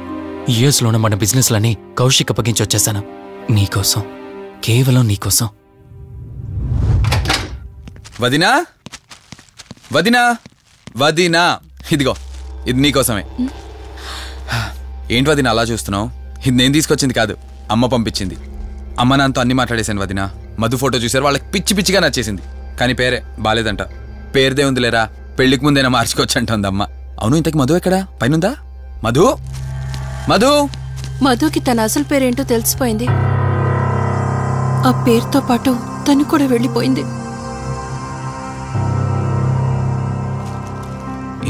యుఎస్లోనే మన బిజినెస్లన్నీ కౌశిక్ అప్పగించి వచ్చేసాను. నీకోసం, కేవలం నీకోసం. వదినా, వదినా, వదినా, ఇదిగో ఇది నీకోసమే. ఏంటి వదినా అలా చూస్తున్నావు? ఇది నేను తీసుకొచ్చింది కాదు, అమ్మ పంపించింది. అమ్మ నాన్నతో అన్ని మాట్లాడేశాను వదినా. మధు ఫోటో చూశారు, వాళ్ళకి పిచ్చి పిచ్చిగా నచ్చేసింది. కానీ పేరే బాలేదంట. పేరుదే ఉందిలేరా, పెళ్లికి ముందైనా మార్చుకోవచ్చంటుంది అమ్మ. అవును, ఇంతకి మధు ఎక్కడా? పైనుందా? మధు, మధు. మధుకి తన అసలు పేరేంటో తెలిసిపోయింది. ఆ పేరుతో పాటు తను కూడా వెళ్ళిపోయింది.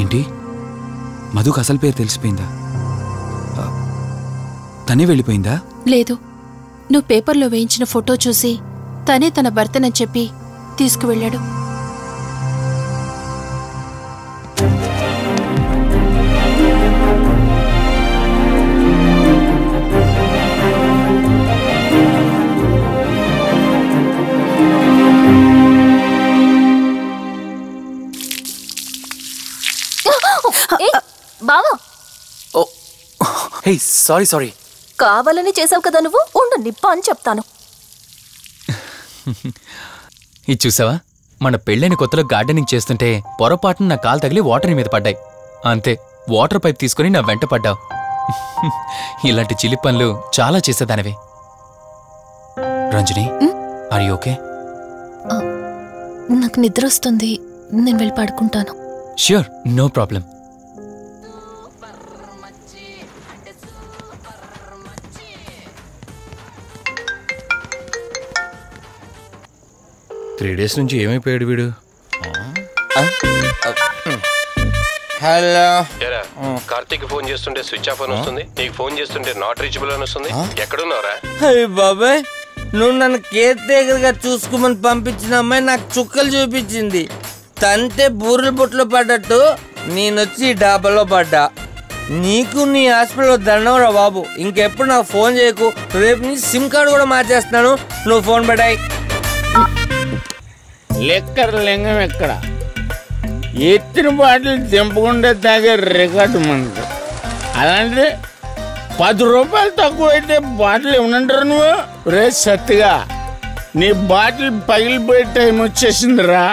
ఏంటి, మధుకు అసలు పేరు తెలిసిపోయిందా? తనే వెళ్ళిపోయిందా? లేదు, నువ్వు పేపర్లో వేయించిన ఫోటో చూసి తనే తన భర్తనని చెప్పి తీసుకువెళ్ళాడు. బావా, హే సారీ సారీ. కావాలని చేసావు కదా నువ్వు. ఉండు, నిప్ప అని చెప్తాను. ఇది చూసావా, మన పెళ్ళైన కొత్తలో గార్డెనింగ్ చేస్తుంటే పొరపాటున నా కాలు తగిలి వాటర్ మీద పడ్డాయి. అంతే, వాటర్ పైప్ తీసుకుని నా వెంట పడ్డావు. ఇలాంటి చిలి పనులు చాలా చేసేదానివే. Ranjani, are you okay? నాకు నిద్ర వస్తుంది, నేను వెళ్ళి పడుకుంటాను. Sure, no problem. Three days నుంచి ఏమైపోయాడు వీడు? హలో, కార్తీక్ ఫోన్ చేస్తుంటే స్విచ్ ఆఫ్ అని వస్తుంది, నీకు ఫోన్ చేస్తుంటే నాట్ రీచబుల్ అని వస్తుంది. ఎక్కడున్నారా? అయ్య బాబాయ్, నువ్వు నన్ను కేర్ టేకర్ గా చూసుకోమని పంపించిన అమ్మాయి నాకు చుక్కలు చూపించింది. తంతే బూరెల బుట్టలో పడ్డట్టు నేనొచ్చి డాబాలో పడ్డా. నీకు నీ హాస్పిటల్లో దండవరా బాబు. ఇంకెప్పుడు నాకు ఫోన్ చేయకు. రేపు నీ సిమ్ కార్డు కూడా మార్చేస్తున్నాను. నువ్వు ఫోన్ పెట్టాయి. లెక్కర లింగం ఎక్కడ? ఎత్తిన బాటిల్ దింపకుండా తాగే రికార్డు మనకు. అలాంటిది 10 రూపాయలు తక్కువ అయితే బాటిల్ ఇవ్వనంటారు నువ్వు. రే సత్తిగా, నీ బాటిల్ పగిలిపోయే టైం వచ్చేసిందిరా.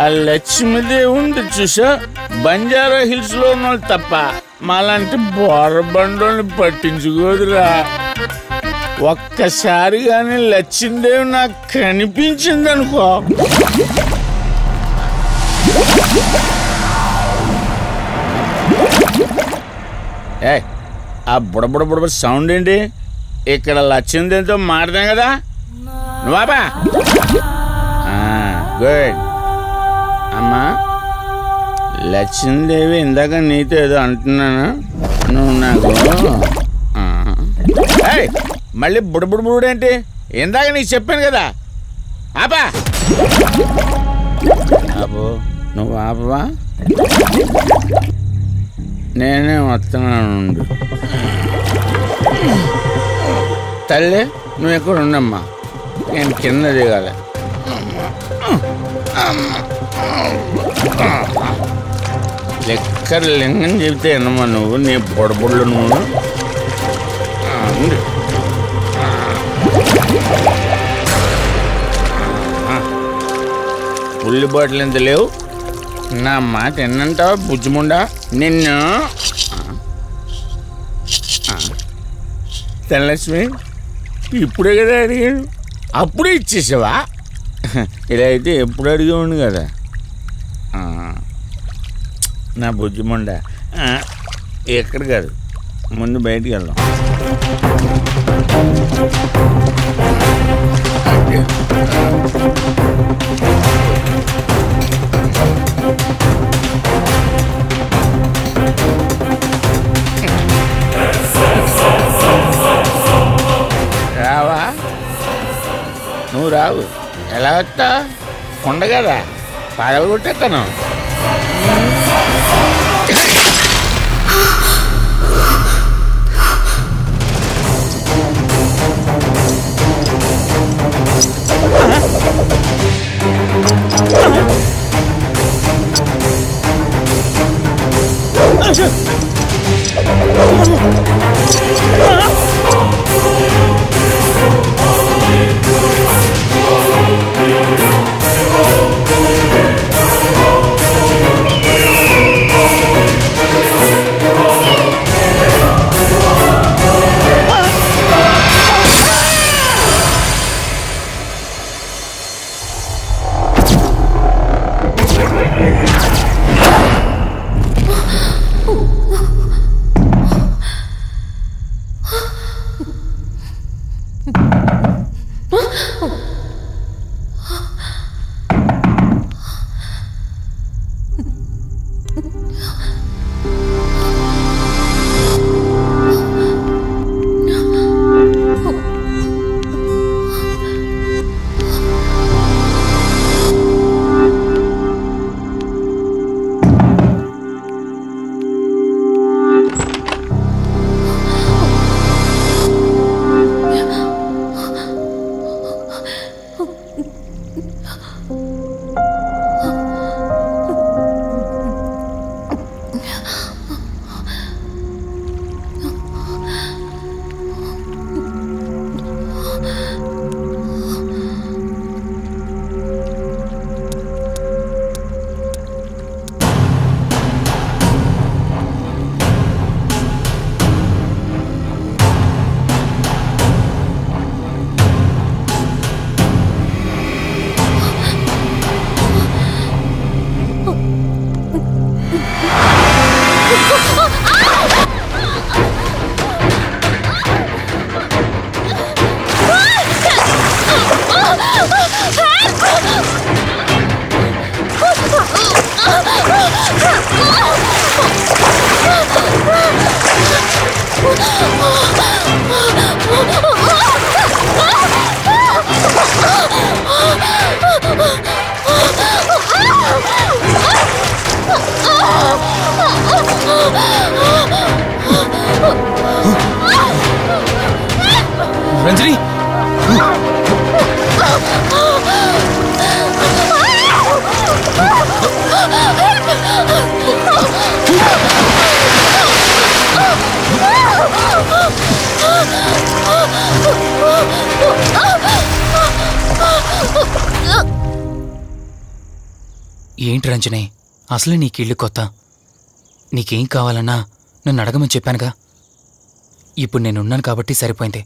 ఆ లక్ష్మీదేవి ఉంది చూసా, బంజారా హిల్స్ లో ఉన్న తప్ప మాలాంటి బోరబండోని పట్టించుకోదురా. ఒక్కసారి కానీ లచ్చిందేవి నాకు కనిపించింది అనుకో, ఏ ఆ బుడబుడ సౌండ్ ఏంటి? ఇక్కడ లచ్చిందేవితో మాట్లాడాం కదా నువ్వా? గుడ్. అమ్మా లక్ష్మీదేవి, ఇందాక నీతో ఏదో అంటున్నాను, నువ్వు నాకు మళ్ళీ బుడబుడేంటి? ఇందాక నీకు చెప్పాను కదా ఆపా. ఆపో, నువ్వు ఆపవా? నేనే వస్తున్నాను. తల్లి నువ్వు ఎక్కడ ఉండమ్మా, నేను కింద దిగాలి. లెక్కర్ లింగం చెబితే ఎన్నమ్మా నువ్వు, నీ బొడబుళ్ళు నువ్వు. పుల్లి బాటిల్ ఎంత లేవు, నా మాట ఎన్నంటావా బుజ్జిముండా నిన్ను? ధనలక్ష్మి ఇప్పుడే కదా అడిగాడు, అప్పుడే ఇచ్చేసావా? ఇలా అయితే ఎప్పుడు అడిగేవాడు కదా నా బుజ్జిముండా. ఎక్కడ కాదు, ముందు బయటికి వెళ్దాం. రావా? నువ్వు రావు, ఎలా వస్తా? కొండ కదా, పడవ కొట్టేస్తాను. రంజని ఏంటి రంజని, అసలే నీకు ఇల్లు కొత్త. నీకేం కావాలన్నా నన్ను అడగమని చెప్పానుగా. ఇప్పుడు నేనున్నాను కాబట్టి సరిపోయింది.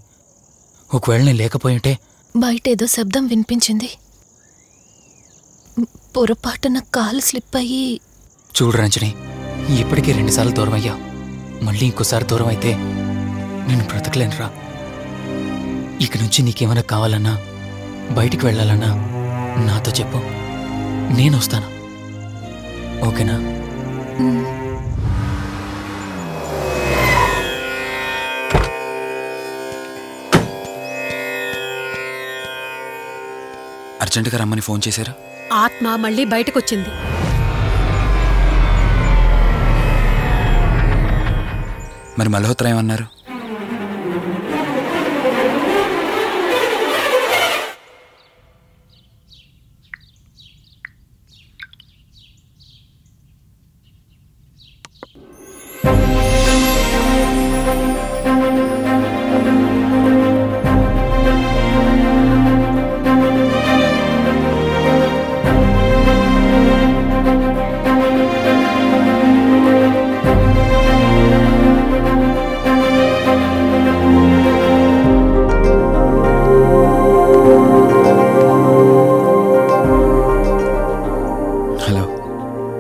ఒకవేళ నేను లేకపోయి ఉంటే బయట ఏదో శబ్దం వినిపించింది. పొరపాటున కాలు స్లిప్ అయ్యి. చూడు రంజని, ఇప్పటికే 2 సార్లు దూరం అయ్యా. మళ్ళీ ఇంకోసారి దూరం అయితే నేను బ్రతకలేనురా. ఇక నుంచి నీకేమైనా కావాలన్నా, బయటికి వెళ్ళాలన్నా నాతో చెప్పు, నేను వస్తాను. ఓకేనా? అర్జెంటుగా రమ్మని ఫోన్ చేశారా? ఆత్మ మళ్ళీ బయటకొచ్చింది. మరి మల్హోత్రా ఏమన్నారు?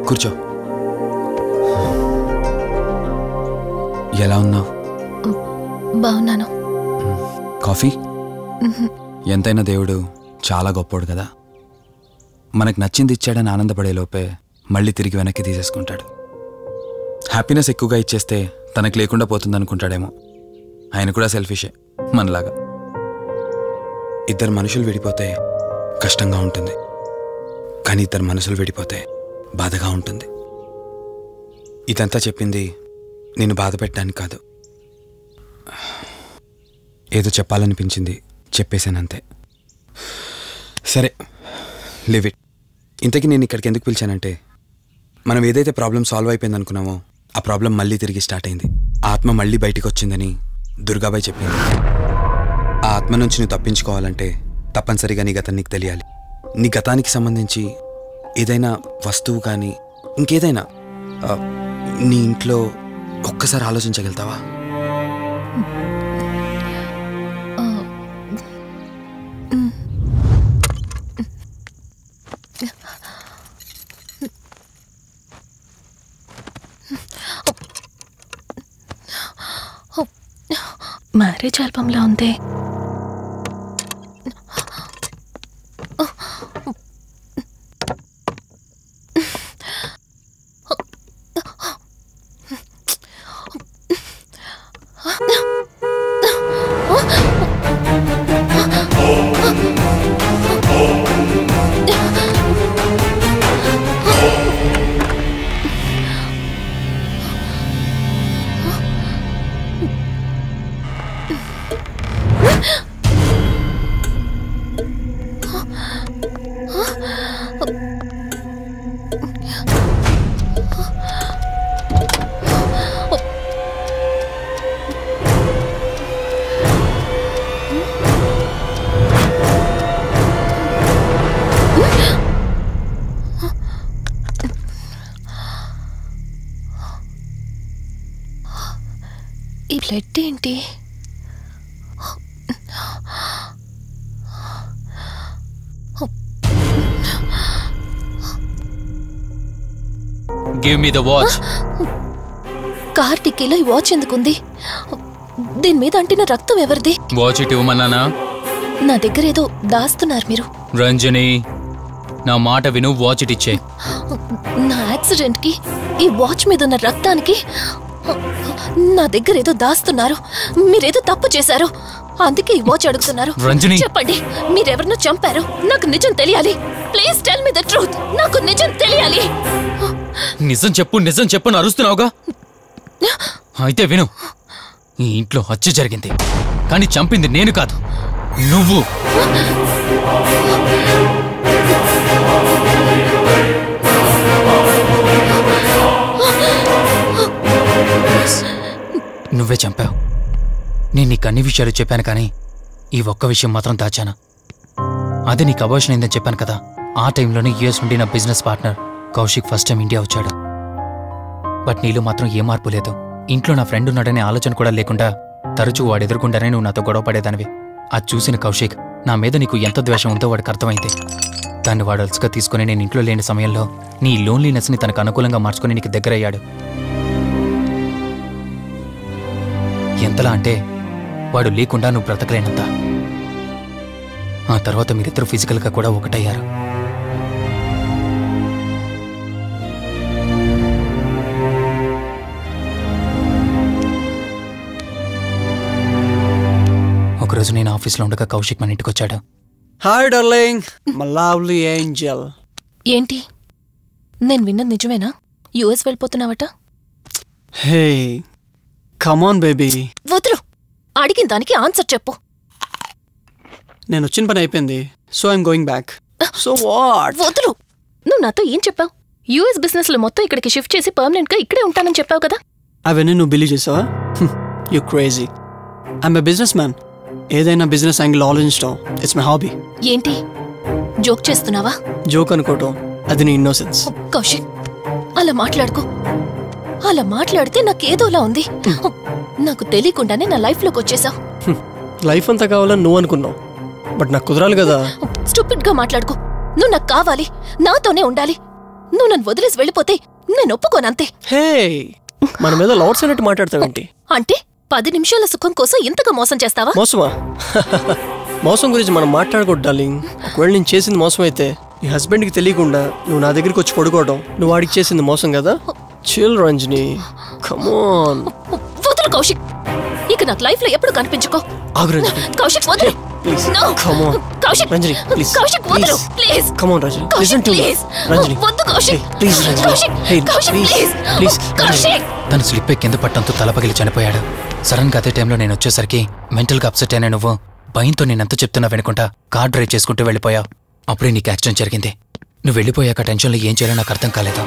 కూర్చో. ఎలా ఉన్నావు? బాగున్నాను. కాఫీ? ఎంతైనా దేవుడు చాలా గొప్పోడు కదా. మనకు నచ్చింది ఇచ్చాడని ఆనందపడే లోపే మళ్ళీ తిరిగి వెనక్కి తీసేసుకుంటాడు. హ్యాపీనెస్ ఎక్కువగా ఇచ్చేస్తే తనకు లేకుండా పోతుందనుకుంటాడేమో. ఆయన కూడా సెల్ఫిషే మనలాగా. ఇద్దరు మనుషులు విడిపోతే కష్టంగా ఉంటుంది, కానీ ఇద్దరు మనసులు విడిపోతే బాధగా ఉంటుంది. ఇదంతా చెప్పింది నేను బాధ పెట్టడానికి కాదు, ఏదో చెప్పాలనిపించింది చెప్పేశానంతే. సరే, లివ్ ఇట్. ఇంతకీ నేను ఇక్కడికి ఎందుకు పిలిచానంటే, మనం ఏదైతే ప్రాబ్లం సాల్వ్ అయిపోయింది అనుకున్నామో ఆ ప్రాబ్లం మళ్ళీ తిరిగి స్టార్ట్ అయింది. ఆత్మ మళ్ళీ బయటికి వచ్చిందని దుర్గాబాయ్ చెప్పింది. ఆ ఆత్మ నుంచి నువ్వు తప్పించుకోవాలంటే తప్పనిసరిగా నీ గతం నీకు తెలియాలి. నీ గతానికి సంబంధించి ఏదైనా వస్తువు కానీ ఇంకేదైనా నీ ఇంట్లో ఒక్కసారి ఆలోచించగలుగుతావా? మ్యారేజ్ ఆల్బంలా ఉంది. ఈ బ్లడ్ ఏంటి? Give me the watch. Car టిక్కీలో ఈ వాచ్ ఎందుకుంది? దీని మీద అంటిన రక్తం ఎవరిది? వాచ్ ఇటు ఇవ్వమన్నానా? నా దగ్గర ఏదో దాస్తున్నారు మీరు. రంజని, నా మాట విను, వాచ్ ఇటు ఇచ్చే. నా యాక్సిడెంట్ కి ఈ వాచ్ మీద ఉన్న రక్తానికి నా దగ్గర ఏదో దాస్తున్నారు. మీరేదో తప్పు చేశారు, అందుకే ఈ వాచ్ అడుగుతున్నారు. రంజని, చెప్పండి, మీరెవరినో చంపారు. నాకు నిజం తెలియాలి. Please tell me the truth. నాకు నిజం తెలియాలి. నిజం చెప్పు, నిజం చెప్పు అని అరుస్తున్నావుగా. అయితే విను, ఈ ఇంట్లో హత్య జరిగింది, కానీ చంపింది నేను కాదు, నువ్వు. నువ్వే చంపావు. నేను నీకు అన్ని విషయాలు చెప్పాను, కానీ ఈ ఒక్క విషయం మాత్రం దాచాను. అదే నీకు అబార్షన్ అయిందని చెప్పాను కదా. ఆ టైంలోనే యుఎస్ నుండి నా business partner Kaushik first time India వచ్చాడు. బట్ నీలో మాత్రం ఏ మార్పు లేదు. ఇంట్లో నా ఫ్రెండ్ ఉన్నాడనే ఆలోచన కూడా లేకుండా తరచూ వాడు ఎదుర్కొంటానే నువ్వు నాతో గొడవ పడేదానివి. అది చూసిన కౌశిక్ నా మీద నీకు ఎంత ద్వేషం ఉందో వాడికి అర్థమైంది. దాన్ని వాడు అలసుగా తీసుకుని నేను ఇంట్లో లేని సమయంలో నీ లోన్లీనెస్ని తనకు అనుకూలంగా మార్చుకుని నీకు దగ్గరయ్యాడు. ఎంతలా అంటే వాడు లేకుండా నువ్వు బ్రతకలేనంత. ఆ తర్వాత మీరిద్దరూ ఫిజికల్గా కూడా ఒకటయ్యారు. ఒకరోజు నేను ఆఫీస్లో ఉండగా కౌశిక్ మన ఇంటికి వచ్చాడు. Hi darling, my lovely angel. ఏంటి, నేను విన్నది నిజమేనా? యుఎస్ వెళ్ళిపోతున్నావట? Hey come on baby. వదులు, అడిగిన దానికి ఆన్సర్ చెప్పు. నేను వచ్చిన పని అయిపోయింది, so I'm going back. So what? వదులు. నువ్వు నాతో ఏం చెప్పావు? యుఎస్ బిజినెస్ లో మొత్తం ఇక్కడికి షిఫ్ట్ చేసి పర్మనెంట్ గా ఇక్కడే ఉంటానని చెప్పావు కదా. అవన్నీ నువ్వు బిలీవ్ చేసావా? You crazy. I'm a business man. ఏదైనా బిజినెస్ యాంగిల్ ఆలోచించడం ఇట్స్ మై హాబీ. ఏంటి జోక్ చేస్తున్నావా? జోక్ అనుకోవటం అది నీ ఇన్నోసెన్స్. కౌశిక్, అలా మాట్లాడుకో. అలా మాట్లాడితే నాకేదోలా ఉంది. నాకు తెలియకుండానే నా లైఫ్ లోకి వచ్చేసావు. లైఫ్ అంతా కావాలని నువ్వు అనుకున్నావు, బట్ నాకు కుదరాలి కదా. స్టూపిడ్ గా మాట్లాడుకో. నువ్వు నాకు కావాలి, నాతోనే ఉండాలి. నువ్వు నన్ను వదిలేసి వెళ్ళిపోతే నేను ఒప్పుకోనంతే. హే, మన మీద లవర్స్ అన్నట్టు మాట్లాడతావేంటి? అంటే 10 నిమిషాల సుఖం కోసం ఇంతగా మోసం చేస్తావా? మోసమా? మోసం గురించి మనం మాట్లాడకూడదు డార్లింగ్. ఒకవేళ నేను చేసింది మోసం అయితే నీ హస్బెండ్కి తెలియకుండా నువ్వు నా దగ్గరికి వచ్చి పడుకోవడం నువ్వు వాడికి చేసింది మోసం కదా. Chill Ranjani, come on. వదులు కౌశిక్, ఇక నాకు లైఫ్ లో ఎప్పుడు కనిపించుకో. ఆగు రంజని. కౌశిక్ వదులు. Please No. Come on. Kaushik, Ranjani please. Kaushik వదులు please. Come on Ranjani, Kaushik listen to me. Please. Ranjani వద్దు Kaushik. Please Ranjani. Kaushik, hey Kaushik please please. Please. Kaushik. తను స్లిప్ అయి కింద పట్టడంతో తలపగిలి చనిపోయాడు. సడన్ గా అదే టైంలో నేను వచ్చేసరికి మెంటల్ గా అప్సెట్ అయినా నువ్వు భయంతో నేనెంత చెప్తున్నా వెనుకుంటా కార్ డ్రైవ్ చేసుకుంటూ వెళ్ళిపోయావు. అప్పుడే నీకు యాక్సిడెంట్ జరిగింది. నువ్వు వెళ్ళిపోయాక టెన్షన్లో ఏం చేయాలో నాకు అర్థం కాలేదు.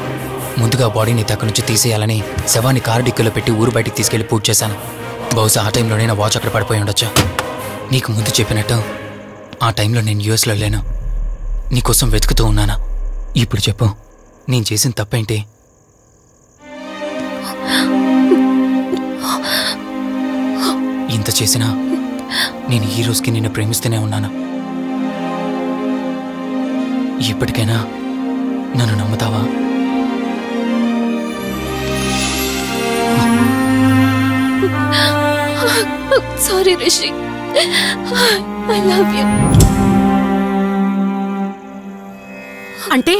ముందుగా బాడీని అక్కడి నుంచి తీసేయాలని శవాన్ని కారు డిక్కీలో పెట్టి ఊరు బయటికి తీసుకెళ్లి పూజ చేశాను. బహుశా ఆ టైంలోనే నా వాచ్ అక్కడ పడిపోయి ఉండొచ్చు. నీకు ముందు చెప్పినట్టు ఆ టైంలో నేను యూఎస్లో లేను. నీకోసం వెతుకుతూ ఉన్నాను. ఇప్పుడు చెప్పు, నేను చేసిన తప్పేంటి? ఇంత చేసినా నేను ఈ రోజుకి నిన్ను ప్రేమిస్తూనే ఉన్నాను. ఇప్పటికైనా నన్ను నమ్ముతావా? Sorry Rishi, I love you. అంటే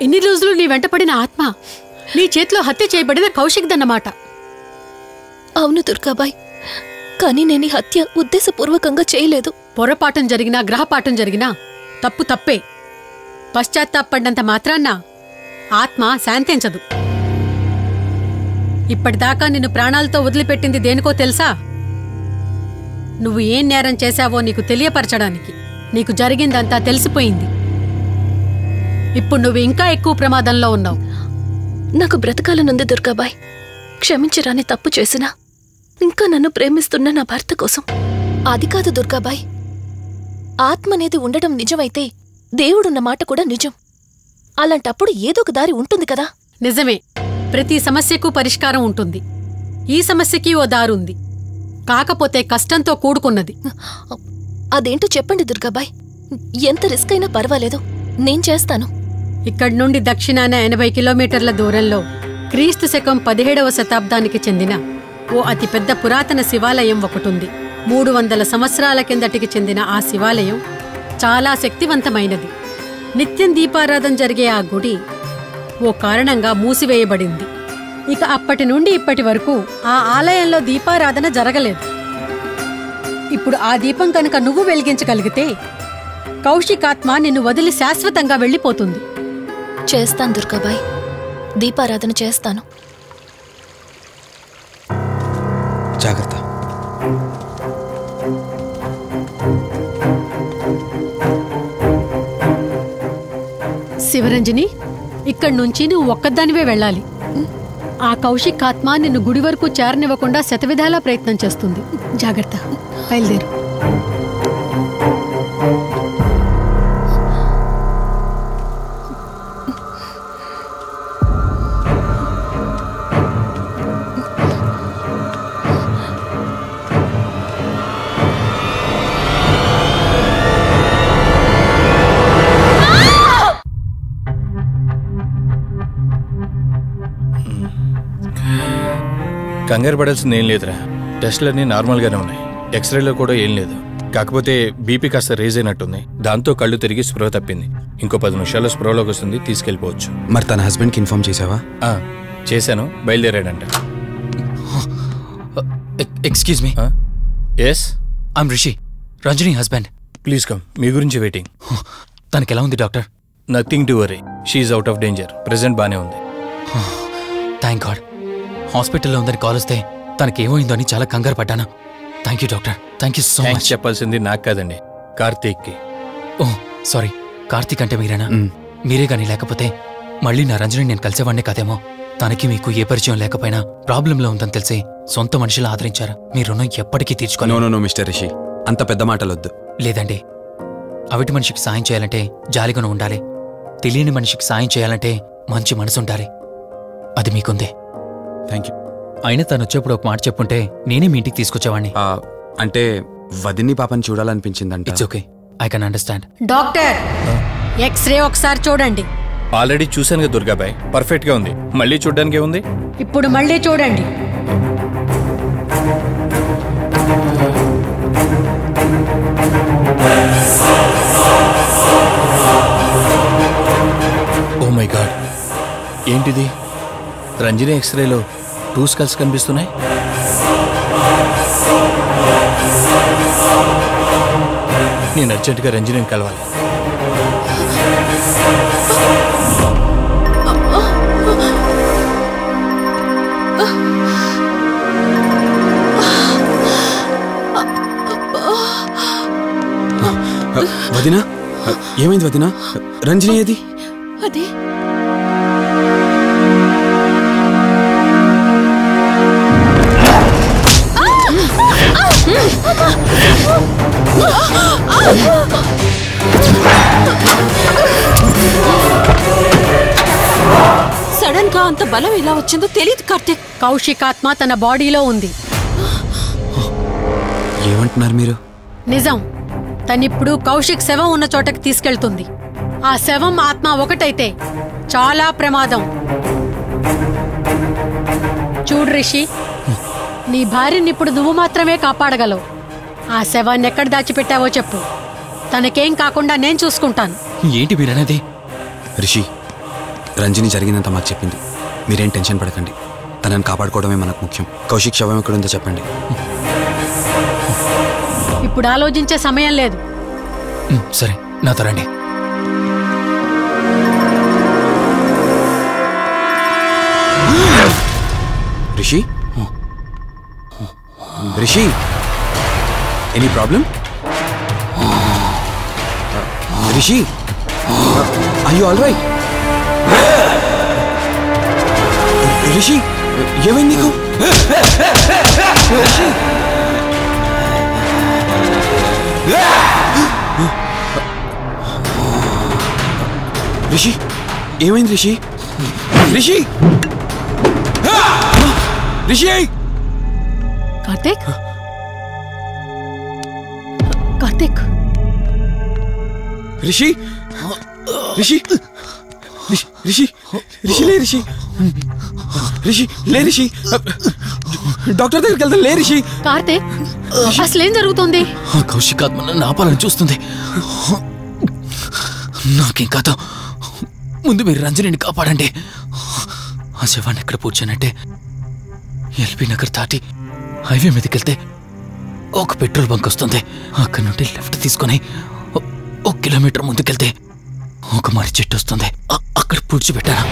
ఇన్ని రోజులు నీ వెంటపడిన ఆత్మ నీ చేతిలో హత్య చేయబడిన కౌశిక్ దన్నమాట. అవును దుర్గాబాయ్, కానీ నేను ఈ హత్య ఉద్దేశపూర్వకంగా చేయలేదు. పొరపాఠం జరిగినా గ్రహపాఠం జరిగినా తప్పు తప్పే. పశ్చాత్తాపడినంత మాత్రాన్న ఆత్మ శాంతించదు. ఇప్పటిదాకా నిన్ను ప్రాణాలతో వదిలిపెట్టింది దేనికో తెలుసా? నువ్వు ఏం నేరం చేశావో నీకు తెలియపరచడానికి. నీకు జరిగిందంతా తెలిసిపోయింది. ఇప్పుడు నువ్వు ఇంకా ఎక్కువ ప్రమాదంలో ఉన్నావు. నాకు బ్రతకాలనుంది దుర్గాబాయ్. క్షమించరాని తప్పు చేసినా ఇంకా నన్ను ప్రేమిస్తున్న నా భర్త కోసం. అది కాదు దుర్గాబాయ్, ఆత్మ అనేది ఉండడం నిజమైతే దేవుడున్న మాట కూడా నిజం. అలాంటప్పుడు ఏదో ఒక దారి ఉంటుంది కదా. నిజమే, ప్రతి సమస్యకు పరిష్కారం ఉంటుంది. ఈ సమస్యకి ఓ దారుంది, కాకపోతే కష్టంతో కూడుకున్నది. అదేంటో చెప్పండి దుర్గాబాయ్. ఎంత రిస్క్ అయినా పర్వాలేదు, నేను చేస్తాను. ఇక్కడి నుండి దక్షిణాన 80 కిలోమీటర్ల దూరంలో క్రీస్తు శకం 17వ శతాబ్దానికి చెందిన ఓ అతిపెద్ద పురాతన శివాలయం ఒకటుంది. 300 సంవత్సరాల కిందటికి చెందిన ఆ శివాలయం చాలా శక్తివంతమైనది. నిత్యం దీపారాధన జరిగే ఆ గుడి ఓ కారణంగా మూసివేయబడింది. ఇక అప్పటి నుండి ఇప్పటి వరకు ఆ ఆలయంలో దీపారాధన జరగలేదు. ఇప్పుడు ఆ దీపం కనుక నువ్వు వెలిగించగలిగితే కౌశికాత్మ నిన్ను వదిలి శాశ్వతంగా వెళ్ళిపోతుంది. చేస్తాను దుర్గాబాయ్, దీపారాధన చేస్తాను. జాగ్రత్త. శివరంజని, ఇక్కడి నుంచి నువ్వు ఒక్కదానివే వెళ్ళాలి. ఆ కౌశిక్ ఆత్మ నిన్ను గుడి వరకు చేరనివ్వకుండా శతవిధాలా ప్రయత్నం చేస్తుంది. జాగ్రత్త, బయలుదేరు. కంగారు పడాల్సింది ఏం లేదురా. టెస్టులన్నీ నార్మల్గానే ఉన్నాయి. ఎక్స్రేలో కూడా ఏం లేదు. కాకపోతే బీపీ కాస్త రేజ్ అయినట్టుంది. దాంతో కళ్ళు తిరిగి స్పృహ తప్పింది. ఇంకో 10 నిమిషాల్లో స్పృహలోకి వస్తుంది, తీసుకెళ్ళిపోవచ్చు. మరి తన హస్బెండ్కి ఇన్ఫార్మ్ చేసావా? చేశాను, బయలుదేరాడంట. Excuse me. Yes, I'm Rishi, Ranjani husband. Please come. మీ గురించి వెయిటింగ్. తనకి ఎలా ఉంది doctor? Nothing to worry. She's out of danger. Present బానే ఉంది. Thank God. హాస్పిటల్లో ఉందని కాల్ వస్తే తనకేమైందో అని చాలా కంగారు పడ్డాను. Thank you doctor. Thank you so much. చెప్పాల్సింది నాకు కాదండి, కార్తీక్కి. ఓ సారీ, కార్తీక్ అంటే మీరేనా? మీరే గానీ లేకపోతే మళ్ళీ నా రంజని నేను కలిసేవాడినే కాదేమో. తనకి మీకు ఏ పరిచయం లేకపోయినా ప్రాబ్లంలో ఉందని తెలిసి సొంత మనుషులు ఆదరించారు. మీ రుణం ఎప్పటికీ తీర్చుకోను. నో మిస్టర్ రిషి, అంత పెద్ద మాటలొద్దు. లేదండి, అవిటి మనిషికి సాయం చేయాలంటే జాలిగుణం ఉండాలి. తెలియని మనిషికి సాయం చేయాలంటే మంచి మనసు ఉండాలి. అది మీకుందే. Thank you. అయినా తను వచ్చేప్పుడు ఒక మాట చెప్పుంటే నేనే మీ ఇంటికి తీసుకొచ్చేవాడిని. అంటే వదిన్ని పాపని చూడాలనిపించిందంట. It's okay, I can understand. Doctor, x ray ఒకసారి చూడండి. ఆల్రెడీ చూశానుగా దుర్గాబాయ్, పర్ఫెక్ట్ గా ఉంది. మళ్ళీ చూడ్డానికి ఏముంది? ఇప్పుడు మళ్ళీ చూడండి. ఓ మై గాడ్, ఏంటిది? రంజని ఎక్స్రేలో 2 స్కల్స్ కనిపిస్తున్నాయి. నేను అర్జెంటుగా రంజనిని కలవాలి. వదినా, ఏమైంది వదినా? రంజని ఏది? అది సడన్ గా అంత బలం ఎలా వచ్చిందో తెలియదు కార్తీక్. కౌశిక్ ఆత్మ తన బాడీలో ఉంది. ఏమంటున్నారు మీరు? నిజం. తనిప్పుడు కౌశిక్ శవం ఉన్న చోటకి తీసుకెళ్తుంది. ఆ శవం ఆత్మ ఒకటైతే చాలా ప్రమాదం. చూడు రిషి, నీ భార్యని ఇప్పుడు నువ్వు మాత్రమే కాపాడగలవు. ఆ శవాన్ని ఎక్కడ దాచిపెట్టావో చెప్పు. తనకేం కాకుండా నేను చూసుకుంటాను. ఏంటి మీరనేది? రిషి, రంజని జరిగిందంతా మాకు చెప్పింది. మీరేం టెన్షన్ పడకండి. తనని కాపాడుకోవడమే మనకు ముఖ్యం. కౌశిక్ శవం ఎక్కడుందో చెప్పండి. ఇప్పుడు ఆలోచించే సమయం లేదు. సరే, నాతో రండి. Rishi, Rishi, any problem? Rishi, are you all right? Rishi, ఏమైంది నీకు? రిషి, రిషి, ఏమైంది రిషి? రిషి, రిషి! కార్తీక్, కార్తీక్, రిషి, రిషి, రిషి, రిషి, లే రిషి, రిషి, లే రిషి, డాక్టర్ దగ్గరికి వెళ్తాం. లే రిషి. కార్తీక్, అసలేం జరుగుతుంది? కౌశిక్ ఆత్మ నన్ను ఆపాలని చూస్తుంది. నాకేం కాదు, ముందు మీరు రంజనిని కాపాడండి. ఆ శవాన్ని ఎక్కడ పూడ్చానంటే ఎల్బీ నగర్ దాటి హైవే మీదకెళ్తే ఒక పెట్రోల్ బంక్ వస్తుంది. అక్కడి నుండి లెఫ్ట్ తీసుకొని 1 కిలోమీటర్ ముందుకెళ్తే ఒక మర్రి చెట్టు వస్తుంది. అక్కడ పూడ్చిపెట్టాను.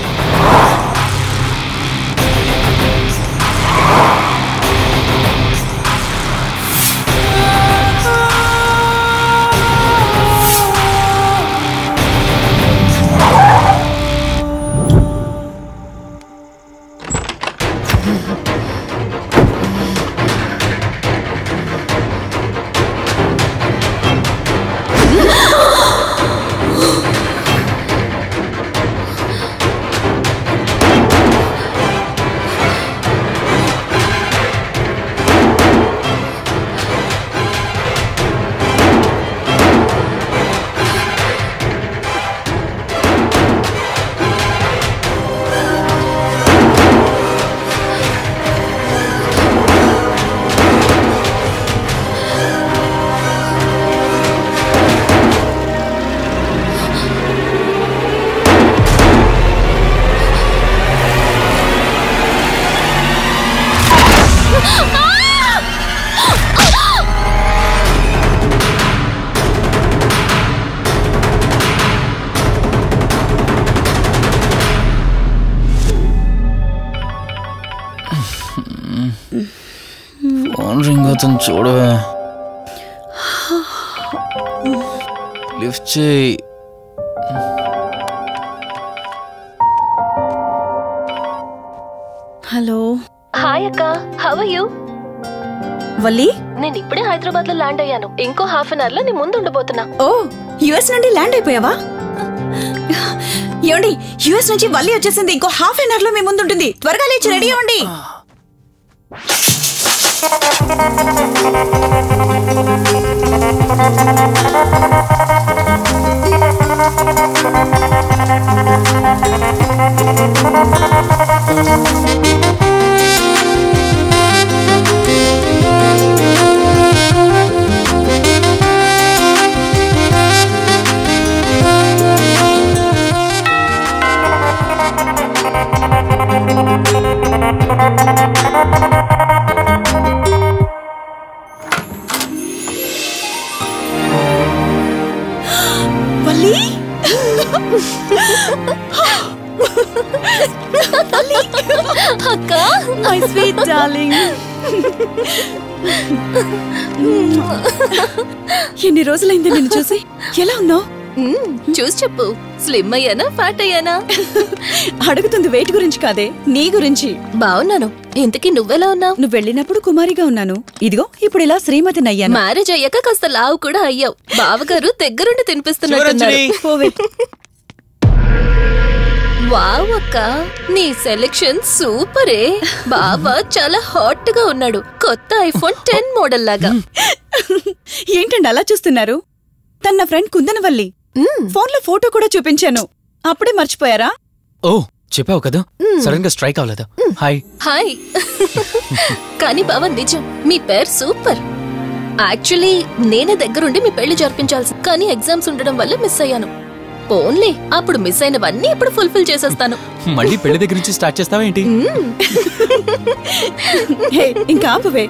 ఫోన్ రింగ్ అవుతుంది చూడవే. లిఫ్ట్ చేయి. హలో. హాయ్ అక్క, హౌ ఆర్ యు? వల్లి, నేను ఇప్పుడే హైదరాబాద్ లో ల్యాండ్ అయ్యాను. ఇంకో హాఫ్ అన్ అవర్ లో నీ ముందు ఉండబోతున్నా. ఓ, యుఎస్ నుండి ల్యాండ్ అయిపోయావా? ఏమండి, యుఎస్ నుంచి వల్లి వచ్చేసింది. ఇంకో హాఫ్ అన్ అవర్ లో మీ ముందు ఉంటుంది. త్వరగా లేచి రెడీ అవ్వండి. అక్క, మై స్వీట్ డార్లింగ్. ఎన్ని రోజులైంది నిన్ను చూసి. ఎలా ఉన్నావు? చూసి చెప్పు. స్లిమ్ అయ్యానా, ఫ్యాట్ అయ్యానా? అడుగుతుంది వెయిట్ గురించి కాదే, నీ గురించి. బాగున్నాను. ఇంతకీ నువ్వెలా ఉన్నావు? నువ్వు వెళ్ళినప్పుడు కుమారిగా ఉన్నాను. ఇదిగో ఇప్పుడు ఇలా శ్రీమతిని అయ్యాను. మ్యారేజ్ అయ్యాక కాస్త లావు కూడా అయ్యావు. బావగారు దగ్గరుండి తినిపిస్తున్నట్టున్నారు. వావ్ అక్క, నీ సెలెక్షన్ సూపరే. బావ చాలా హాట్ గా ఉన్నాడు. కొత్త ఐఫోన్ 10 మోడల్ లాగా. ఏంటండి అలా చూస్తున్నారు? తన ఫ్రెండ్ కుందనవల్లి. ఫోన్ లో ఫోటో కూడా చూపించాను. అప్పుడే మర్చిపోయారా? ఓ, చెప్పావు కదా, సడన్ గా స్ట్రైక్ అవ్వలేదు. Hi hi. కానీ బావ నిజం, మీ పేరు సూపర్. యాక్చువల్లీ నేనే దగ్గరుండి మీ పెళ్లి జరిపించాల్సి, కానీ ఎగ్జామ్స్ ఉండడం వల్ల మిస్ అయ్యాను. పోన్లే, అప్పుడు మిస్ అయినవన్నీ ఇప్పుడు ఫుల్ఫిల్ చేసేస్తాను. మళ్ళీ పెళ్లి దగ్గర నుంచి స్టార్ట్ చేస్తావా ఏంటి? ఇంకా ఆపువే.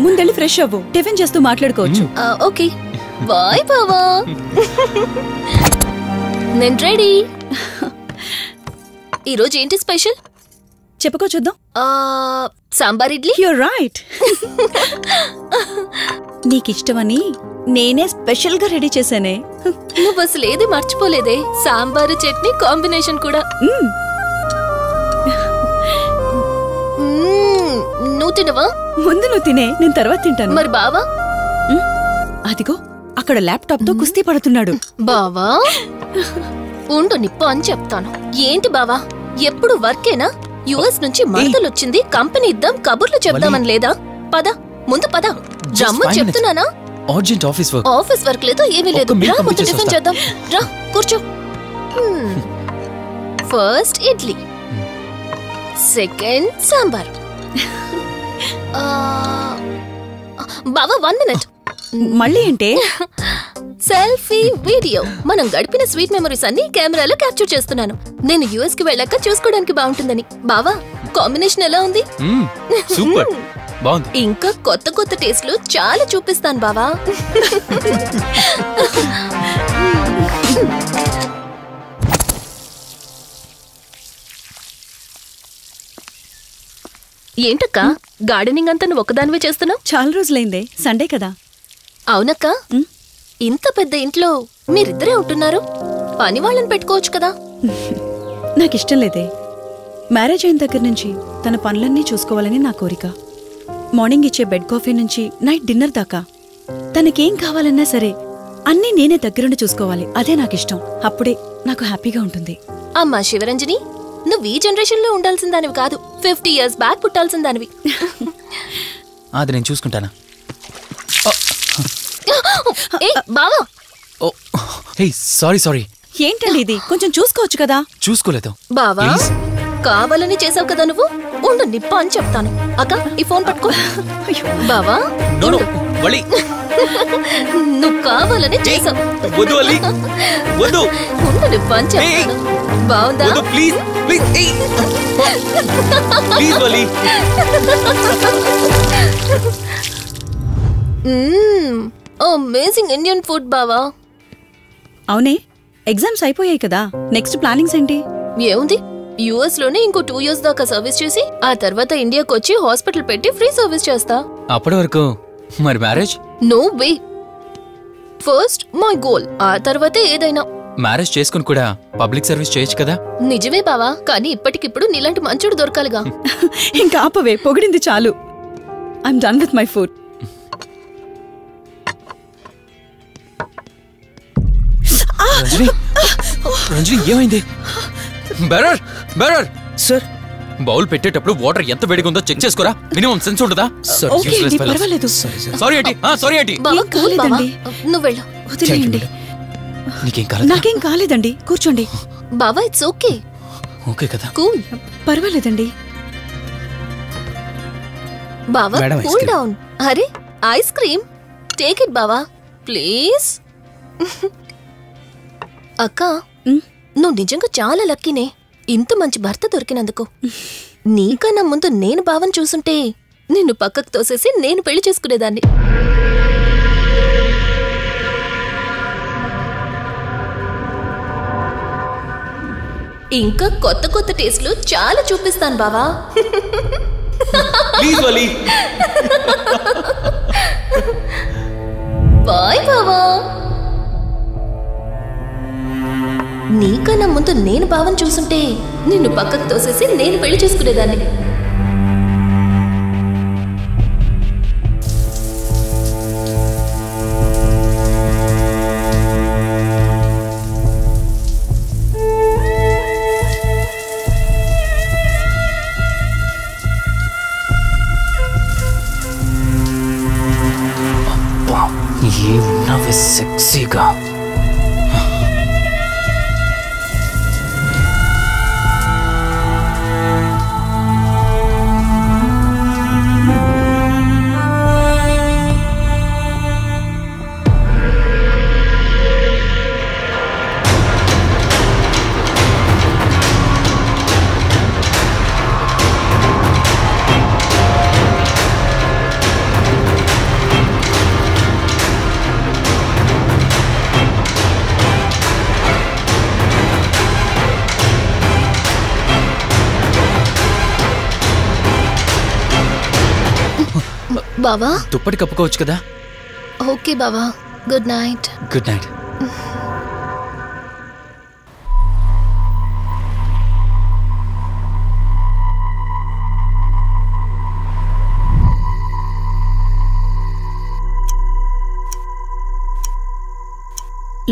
ముందెళ్ళి ఫ్రెష్ అవ్వు, టిఫిన్ చేస్తూ మాట్లాడుకోవచ్చు. ఓకే బాయ్ బావా. నేను రెడీ. ఈరోజు ఏంటి స్పెషల్ చెప్పుకో చూద్దాం. సాంబార్ ఇడ్లీ. You're right. నీకిష్టమని నేనే స్పెషల్ గా రెడీ చేశానే. నువ్వు అసలు ఏది మర్చిపోలేదే. సాంబారు చట్నీ కాంబినేషన్ కూడా. నువ్వు తినవా? ముందు నువ్వు తినే, నేను తర్వాత తింటాను. మరి బావా? అదిగో అక్కడ ల్యాప్టాప్ తో కుస్తీ పడుతున్నాడు. బావా ఉండు, నిప్పు అని చెప్తాను. ఏంటి బావా, ఎప్పుడు వర్కేనా? యుఎస్ నుంచి మరదలొచ్చింది, కంపెనీ ఇద్దాం, కబుర్లు చెప్దామని లేదా? పద ముందు పద. రమ్మని చెప్తున్నానా? Urgent office work. Office work లేదు, ఏమీ లేదు. రా ముందు టిఫిన్ చేద్దాం. రా కూర్చో. First idli, second sambar. బావా 1 మినిట్. మళ్ళీ ఏంటే? Selfie video. మనం గడిపిన స్వీట్ మెమరీస్ అన్ని కెమెరాలో క్యాప్చర్ చేస్తున్నాను. నేను యుఎస్ కి వెళ్ళాక చూసుకోవడానికి బాగుంటుందని. బావా కాంబినేషన్ ఎలా ఉంది? సూపర్, బాగుంది. ఇంకా కొత్త కొత్త టేస్ట్లు చాలా చూపిస్తాను బావా. ఏంటక్క, గార్డెనింగ్ అంతా నువ్వు ఒకదానివే చేస్తున్నావు? చాలా రోజులైందే, సండే కదా. అవునక్క, ఇంత పెద్ద ఇంట్లో మీరిద్దరే ఉంటున్నారు. పని వాళ్ళని పెట్టుకోవచ్చు కదా. నాకిష్టం లేదే. మ్యారేజ్ అయిన దగ్గర నుంచి తన పనులన్నీ చూసుకోవాలని నా కోరిక. మార్నింగ్ ఇచ్చే బెడ్ కాఫీ నుంచి నైట్ డిన్నర్ దాకా తనకేం కావాలన్నా సరే అన్నీ నేనే దగ్గరుండి చూసుకోవాలి. అదే నాకిష్టం. అప్పుడే నాకు హ్యాపీగా ఉంటుంది. అమ్మా శివరంజని, నువ్వు ఈ జనరేషన్ లో ఉండాల్సిన దానివి కాదు, 50 years బ్యాక్ పుట్టాల్సిన దానివి. అది నేను చూసుకుంటానా? బావా, సారీ. ఏంటండి ఇది? కొంచెం చూసుకోవచ్చు కదా. చూసుకోలేదు బావా, కావాలని చేసావు కదా నువ్వు. ఉండు, నిప్ప అని చెప్తాను. అక్క ఈ ఫోన్ పట్టుకో. బావా నువ్వు కావాలని చేసావు. ఉండు, నిప్ప అని చెప్తాను. బావుందా? అమేజింగ్ ఇండియన్ ఫుడ్ బావా. అవునే, ఎగ్జామ్స్ అయిపోయాయి కదా. నెక్స్ట్ ప్లానింగ్స్ ఏంటి? ఏముంది, యుఎస్ లోనే ఇంకో 2 years దాకా సర్వీస్ చేసి ఆ తర్వాత ఇండియాకి వచ్చి హాస్పిటల్ పెట్టి ఫ్రీ సర్వీస్ చేస్తా. అప్పటి వరకు మరి marriage? No way. First my goal, ఆ తర్వాతే ఏదైనా. మ్యారేజ్ చేసుకుని కూడా పబ్లిక్ సర్వీస్ చేయొచ్చు కదా? నిజమే బావా, కానీ ఇప్పటికిప్పుడు నీలాంటి మంచుడు దొరకాలిగా. ఇంకా ఆపవే, పొగిడింది చాలు. I'm done with my food. Ranjani ఏమైంది? బెరర్ బెరర్ సార్, బౌల్ పెట్టేటప్పుడు వాటర్ ఎంత వేడిగా ఉందో చెక్ చేసుకోరా. మినిమం సెన్స్ ఉండదా? సారీ ఏంటి? సారీ ఏంటి? నువ్వు వెళ్ళు. వదిలేయండి. నీకేం కాలేదు? నాకేం కాలేదండి, కూర్చోండి. బావా ఇట్స్ ఓకే. ఓకే కదా? కూల్. పర్వాలేదండి. బావా కూల్ డౌన్. అరే ఐస్ క్రీమ్, టేక్ ఇట్ బావా ప్లీజ్. అక్క, నువ్వు నిజంగా చాలా లక్కీనే, ఇంత మంచి భర్త దొరికినందుకు. నీకన్నా ముందు నేను బావని చూసుంటే నిన్ను పక్కకు తోసేసి నేను పెళ్లి చేసుకునేదాన్ని. ఇంకా కొత్త కొత్త టేస్ట్లు చాలా చూపిస్తాను బావా. బాయ్ బావా. నీకన్నా ముందు నేను బావని చూసుంటే నిన్ను పక్కకు తోసేసి నేను పెళ్లి చేసుకునేదాన్ని. ఏమున్నావే సెక్సీగా. బావా దుప్పటి కప్పుకోవచ్చు కదా? ఓకే బావా, good night. Good night.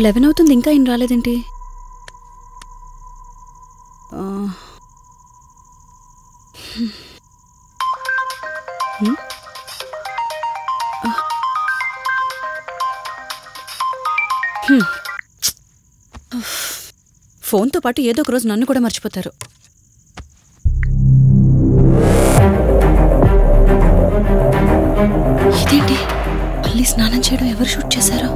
Eleven అవుతుంది, ఇంకా ఏం రాలేదేంటి? ఫోన్తో పాటు ఏదో ఒక రోజు నన్ను కూడా మర్చిపోతారు. ఇదేంటి, మళ్ళీ స్నానం చేయడం ఎవరు షూట్ చేశారో?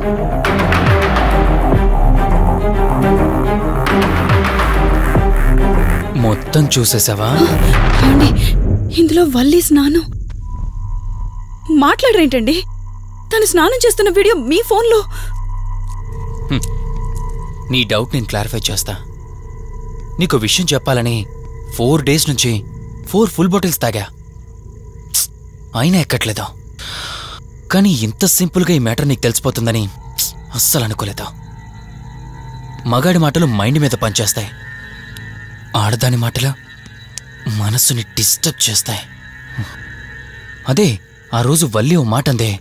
మొత్తం చూసేసావా? ఏమండి, ఇందులో వల్లి స్నానం. మాట్లాడరేంటండి? తను స్నానం చేస్తున్న వీడియో మీ ఫోన్లో. నీ డౌట్ నేను క్లారిఫై చేస్తా. నీకు విషయం చెప్పాలని 4 days నుంచి 4 full bottles తాగా, అయినా ఎక్కట్లేదు. కానీ ఇంత సింపుల్గా ఈ మ్యాటర్ నీకు తెలిసిపోతుందని అస్సలు అనుకోలేదు. మగాడి మాటలు మైండ్ మీద పనిచేస్తాయి, ఆడదాని మాటలు మనస్సుని డిస్టర్బ్ చేస్తాయి. అదే ఆ రోజు వల్లి ఓ మాట అందే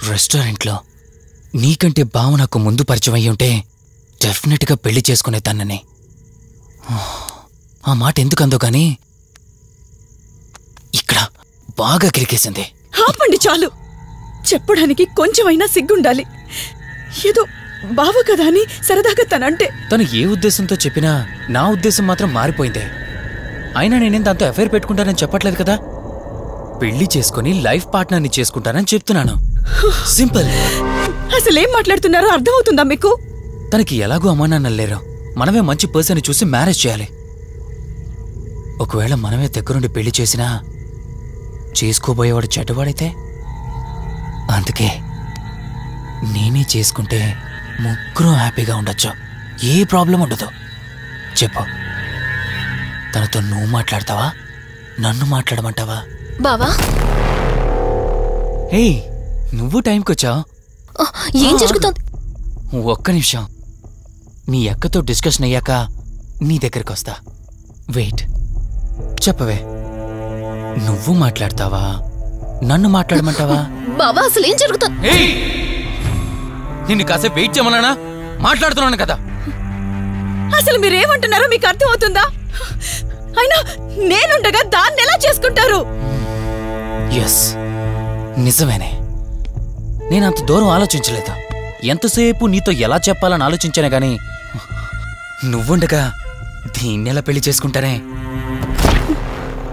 రెస్టారెంట్లో, నీకంటే బావ నాకు ముందు పరిచయం అయ్యి ఉంటే డెఫినెట్గా పెళ్లి చేసుకునేదాన్నని. ఆ మాట ఎందుకందో గానీ ఇక్కడ బాగా కిరికేసింది. ఆపండి చాలు. చెప్పడానికి కొంచెమైనా సిగ్గుండాలి. ఏదో బావ కదా అని సరదాగా తనంటే. తను ఏ ఉద్దేశంతో చెప్పినా నా ఉద్దేశం మాత్రం మారిపోయిందే. అయినా నేనేం దాంతో అఫైర్ పెట్టుకుంటానని చెప్పట్లేదు కదా, పెళ్లి చేసుకుని లైఫ్ పార్ట్నర్ని చేసుకుంటానని చెప్తున్నాను. సింపుల్. అసలేం మాట్లాడుతున్నారో అర్థమవుతుందా మీకు? తనకి ఎలాగూ అమ్మానాన్నలు లేరు, మనమే మంచి పర్సన్ చూసి మ్యారేజ్ చేయాలి. ఒకవేళ మనమే దగ్గరుండి పెళ్లి చేసినా చేసుకోబోయేవాడు చెడ్డవాడైతే, అందుకే నేనే చేసుకుంటే ముగ్గురు హ్యాపీగా ఉండొచ్చు, ఏ ప్రాబ్లం ఉండదు. చెప్పు. తనతో నువ్వు మాట్లాడతావా, నన్ను మాట్లాడమంటావా? బావా, ఏయ్, నువ్వు టైంకొచ్చావు. ఏం జరుగుతోంది? ఒక్క నిమిషం. మీ అక్కతో డిస్కషన్ అయ్యాక నీ దగ్గరికి వస్తా. వెయిట్, చెప్పవే, నువ్వు మాట్లాడతావా, నన్ను మాట్లాడమంటావా? బావా, అసలు ఏం జరుగుతుంది? నిన్ను కాసేపు వెయిట్ చేయమన్నానా? మాట్లాడుతున్నాను కదా. అసలు మీరేమంటున్నారో మీకు అర్థమవుతుందా? అయినా నేనుండగా దాన్ని ఎలా చేసుకుంటారు? ఎస్, నిజమేనే. నేనంత దూరం ఆలోచించలేదు. ఎంతసేపు నీతో ఎలా చెప్పాలని ఆలోచించానే గాని నువ్వుండగా దీన్నెలా పెళ్లి చేసుకుంటానే?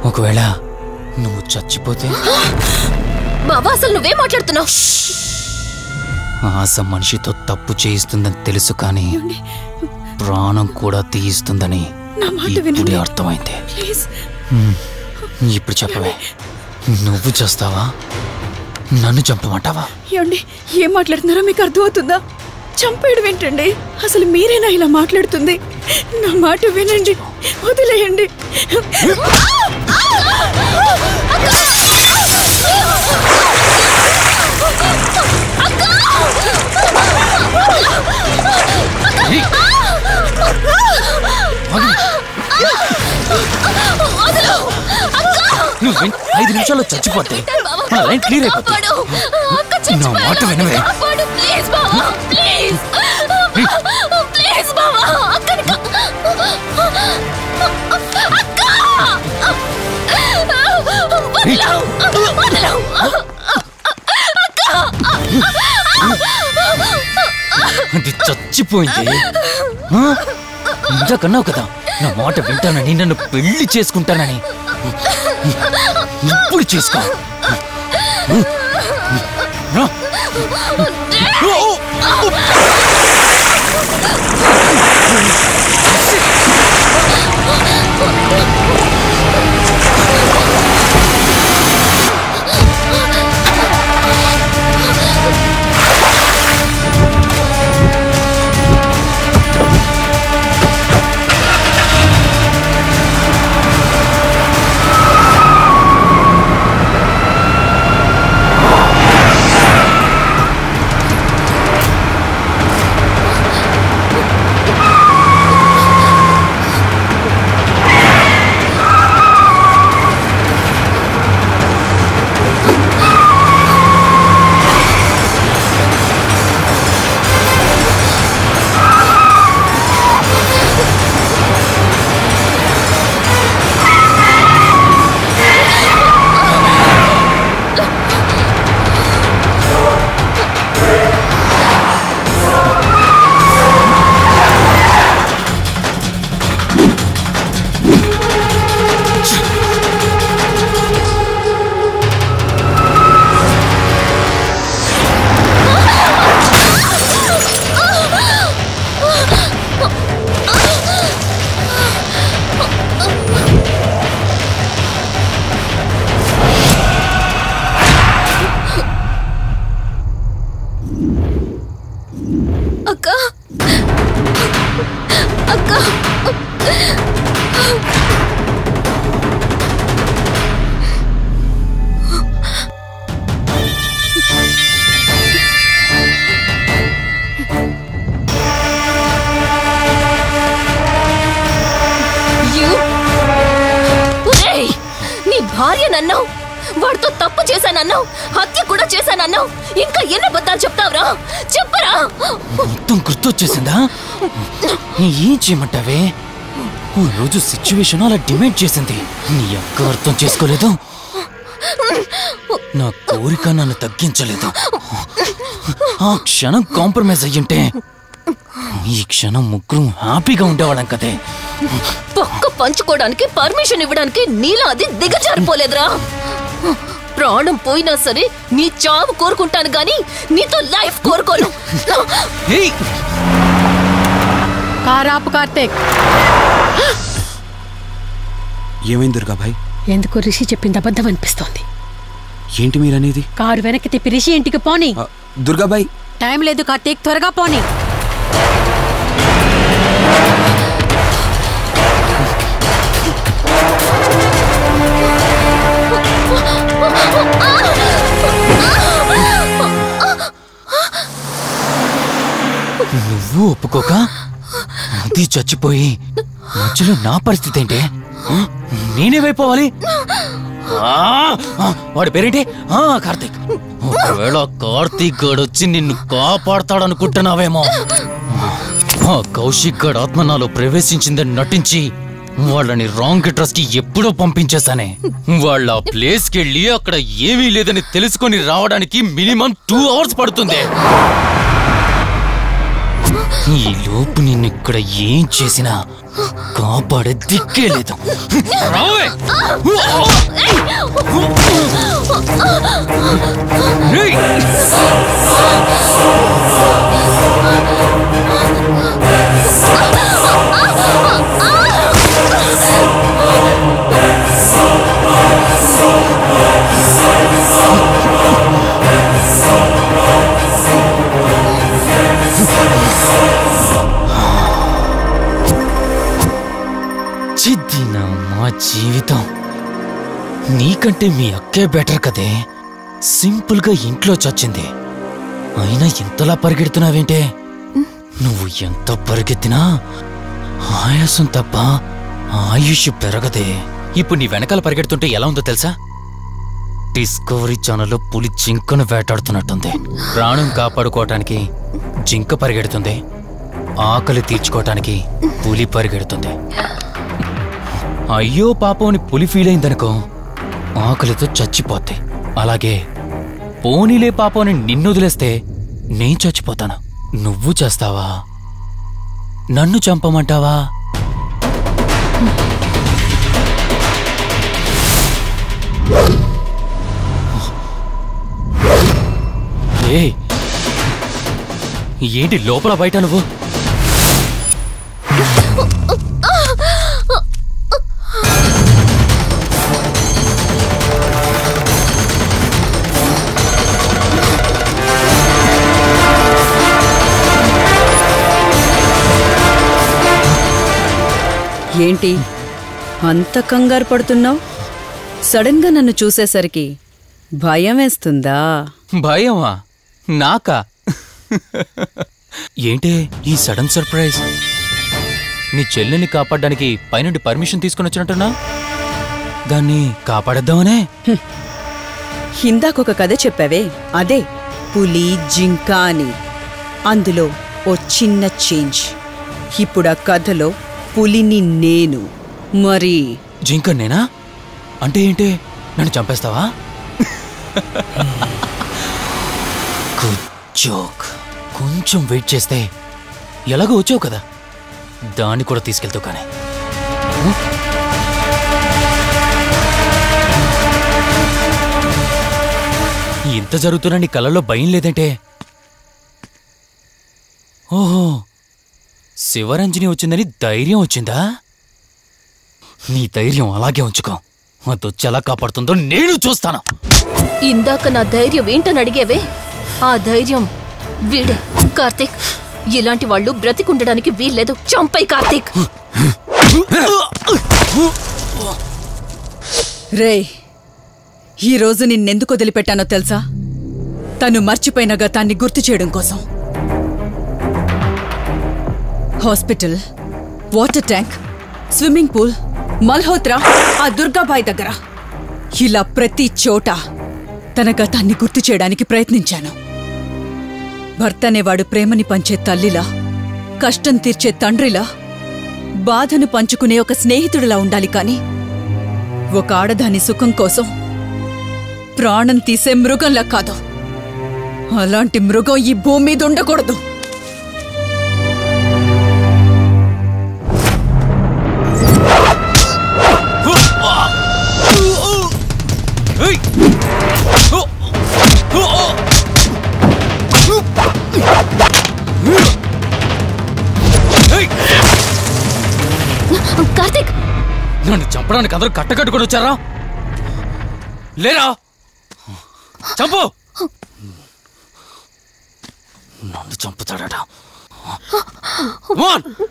ఒకవేళ నువ్వు చచ్చిపోతే? బావా, అసలు నువ్వేం మాట్లాడుతున్నావు? ఆశ మనిషితో తప్పు చేయిస్తుందని తెలుసు, కానీ ప్రాణం కూడా తీయిస్తుందని ఇప్పుడే అర్థమైంది. ఇప్పుడు చెప్పవే, నువ్వు చేస్తావా, నన్ను చంపమంటావా? ఏమండి, ఏం మాట్లాడుతున్నారో మీకు అర్థమవుతుందా? చంపేయడం ఏంటండి? అసలు మీరేనా ఇలా మాట్లాడుతుంది? నా మాట వినండి, వదిలేయండి. నువ్వు 5 నిమిషాల్లో చచ్చిపోతే మన లైన్ క్లియర్ అయిపోతుంది. నా మాట వినవే. అది చచ్చిపోయింది. ఇంతకన్నావు కదా నా మాట వింటానని, నన్ను పెళ్లి చేసుకుంటానని. ఇప్పుడు చేసుకో. భార్యనన్నావు, వాడితో తప్పు చేశానన్నావు, హత్య కూడా చేశానన్నావు. ఇంకా ఎన్ని అబద్ధాలు చెప్తావురా? చెప్పరా? మొత్తం గుర్తొచ్చేసిందా? ఏం చేయమంటావే? ఓ రోజు సిచ్యువేషన్ అలా డిమాండ్ చేసింది. నీ అక్క అర్థం చేసుకోలేదు. నా కోరిక నన్ను తగ్గించలేదు. ఆ క్షణం కాంప్రమైజ్ అయ్యుంటే ఈ క్షణం ముగ్గురు హ్యాపీగా ఉండేవాళ్ళం కదే. పక్క పంచుకోవడానికి పర్మిషన్ ఇవ్వడానికి నీలా అది దిగజారిపోలేదురా. ప్రాణం పోయినా సరే నీ చావు కోరుకుంటాను గాని నీతో లైఫ్ కోరుకోను. కారాపు కార్తీక్. ఏమైంది దుర్గాభాయ్? ఎందుకో రిషి చెప్పింది అబద్ధం అనిపిస్తోంది. ఏంటి మీరనేది? కారు వెనక్కి తిప్పి రిషి ఇంటికి పోని. దుర్గాబాయ్, టైం లేదు కార్తీక్, త్వరగా పోని. నువ్వు ఒప్పుకోక అది చచ్చిపోయి మధ్యలో నా పరిస్థితి ఏంటి? నేనేమైపోవాలి? వాడి పేరేంటి? కార్తీక్. ఒకవేళ కార్తీక్ గడు వచ్చి నిన్ను కాపాడతాడనుకుంటున్నావేమో. కౌశిక్ గడ్ ఆత్మ నాలో ప్రవేశించిందని నటించి వాళ్ళని రాంగ్ అడ్రస్ కి ఎప్పుడో పంపించేశానే. వాళ్ళ ప్లేస్ కి వెళ్ళి అక్కడ ఏమీ లేదని తెలుసుకొని రావడానికి మినిమం 2 hours పడుతుంది. ఈ లోపు నిన్నిక్కడ ఏం చేసినా కాపాడే దిక్కే లేదు. చిద్దినా మా జీవితం. నీకంటే మీ అక్కే బెటర్ కదే. సింపుల్ గా ఇంట్లో చచ్చింది. అయినా ఇంతలా పరిగెడుతున్నావేంటే? నువ్వు ఎంత పరిగెత్తినా ఆయాసం తప్ప ఆయుష్ పెరగదే. ఇప్పుడు నీ వెనకాల పరిగెడుతుంటే ఎలా ఉందో తెలుసా? డిస్కవరీ ఛానల్లో పులి జింకను వేటాడుతున్నట్టుంది. ప్రాణం కాపాడుకోవటానికి జింక పరిగెడుతుంది, ఆకలి తీర్చుకోవటానికి పులి పరిగెడుతుంది. అయ్యో పాపం అని పులి ఫీల్ అయిందనుకో, ఆకలితో చచ్చిపోతే. అలాగే పోనీలే పాపం అని నిన్ను వదిలేస్తే నేను చచ్చిపోతాను. నువ్వు చేస్తావా? నన్ను చంపమంటావా? ఏంటి లోపల బయట నువ్వు? ఏంటి అంత కంగారు పడుతున్నావు? సడన్ గా నన్ను చూసేసరికి భయం వేస్తుందా? భయమా? నాకా? ఏంటే ఈ సడన్ సర్ప్రైజ్? నీ చెల్లెల్ని కాపాడడానికి పైనుండి పర్మిషన్ తీసుకుని వచ్చినట్టున్నా? దాన్ని కాపాడేద్దామనే? ఇందాకొక కథ చెప్పావే, అదే పులి జింక అని. అందులో ఓ చిన్న చేంజ్. ఇప్పుడు ఆ కథలో పులిని నేను. మరి జింక నేనా? అంటే ఏంటి? నన్ను చంపేస్తావా? Good joke. కొంచెం వెయిట్ చేస్తే ఎలాగో వచ్చావు కదా, దాన్ని కూడా తీసుకెళ్తావు. కానీ ఇంత జరుగుతున్నా నీ కళ్ళలో భయం లేదంటే? ఓహో, శివరంజని వచ్చిందని ధైర్యం వచ్చిందా? నీ ధైర్యం అలాగే ఉంచుకో. అదొచ్చి ఎలా కాపాడుతుందో నేను చూస్తాను. ఇందాక నా ధైర్యం ఏంటని అడిగేవే, ఆ ధైర్యం వీడే కార్తీక్. ఇలాంటి వాళ్ళు బ్రతికుండడానికి వీల్లేదు. చంపై కార్తీక్. రే, ఈరోజు నిన్నెందుకు వదిలిపెట్టానో తెలుసా? తను మర్చిపోయిన గతాన్ని గుర్తు చేయడం కోసం. Hospital, water tank, swimming pool, Malhotra, ఆ దుర్గాబాయ్ దగ్గర, ఇలా ప్రతి చోట తన గతాన్ని గుర్తు చేయడానికి ప్రయత్నించాను. భర్తనేవాడు ప్రేమని పంచే తల్లిలా, కష్టం తీర్చే తండ్రిలా, బాధను పంచుకునే ఒక స్నేహితుడిలా ఉండాలి. కాని ఒక ఆడదాని సుఖం కోసం ప్రాణం తీసే మృగంలా కాదు. అలాంటి మృగం ఈ భూమి మీద ఉండకూడదు. కార్తీక్, నన్ను చంపడానికి అందరూ కట్టకట్టుకొని వచ్చారా? లేరా? చంపు! నన్ను చంపుతాడట.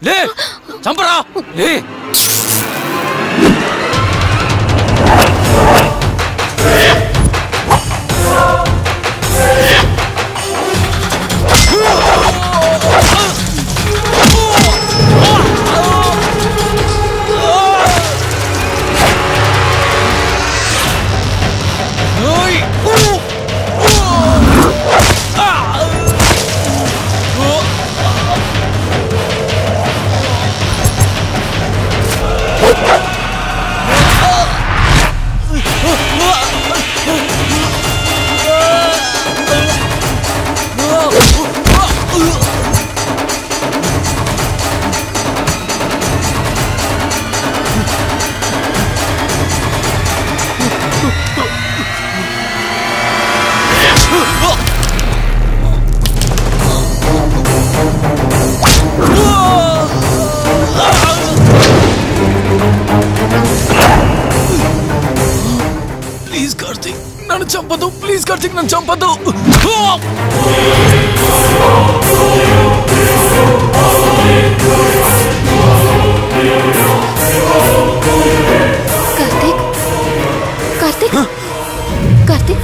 లే, చంపరా! లే! కార్తీక్ నన్ను చంపద్దు. Karthik Karthik Karthik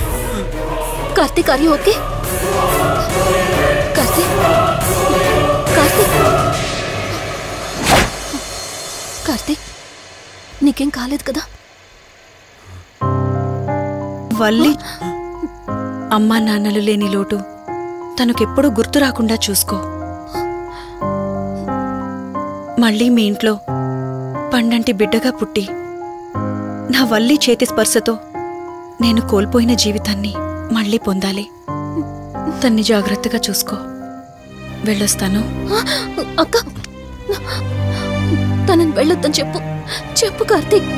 Karthik are you okay? Karthik Karthik Karthik నీకేం కాలేదు కదా? వల్లి అమ్మా నాన్నలు లేని లోటు తనకెప్పుడూ గుర్తు రాకుండా చూసుకో. మళ్ళీ మీ ఇంట్లో పండంటి బిడ్డగా పుట్టి నా వల్లి చేతి స్పర్శతో నేను కోల్పోయిన జీవితాన్ని మళ్ళీ పొందాలి. తన్ని జాగ్రత్తగా చూసుకో. వెళ్ళొస్తాను. అక్క తనని వెళ్ళొద్దని చెప్పు. చెప్పు కార్తీక్.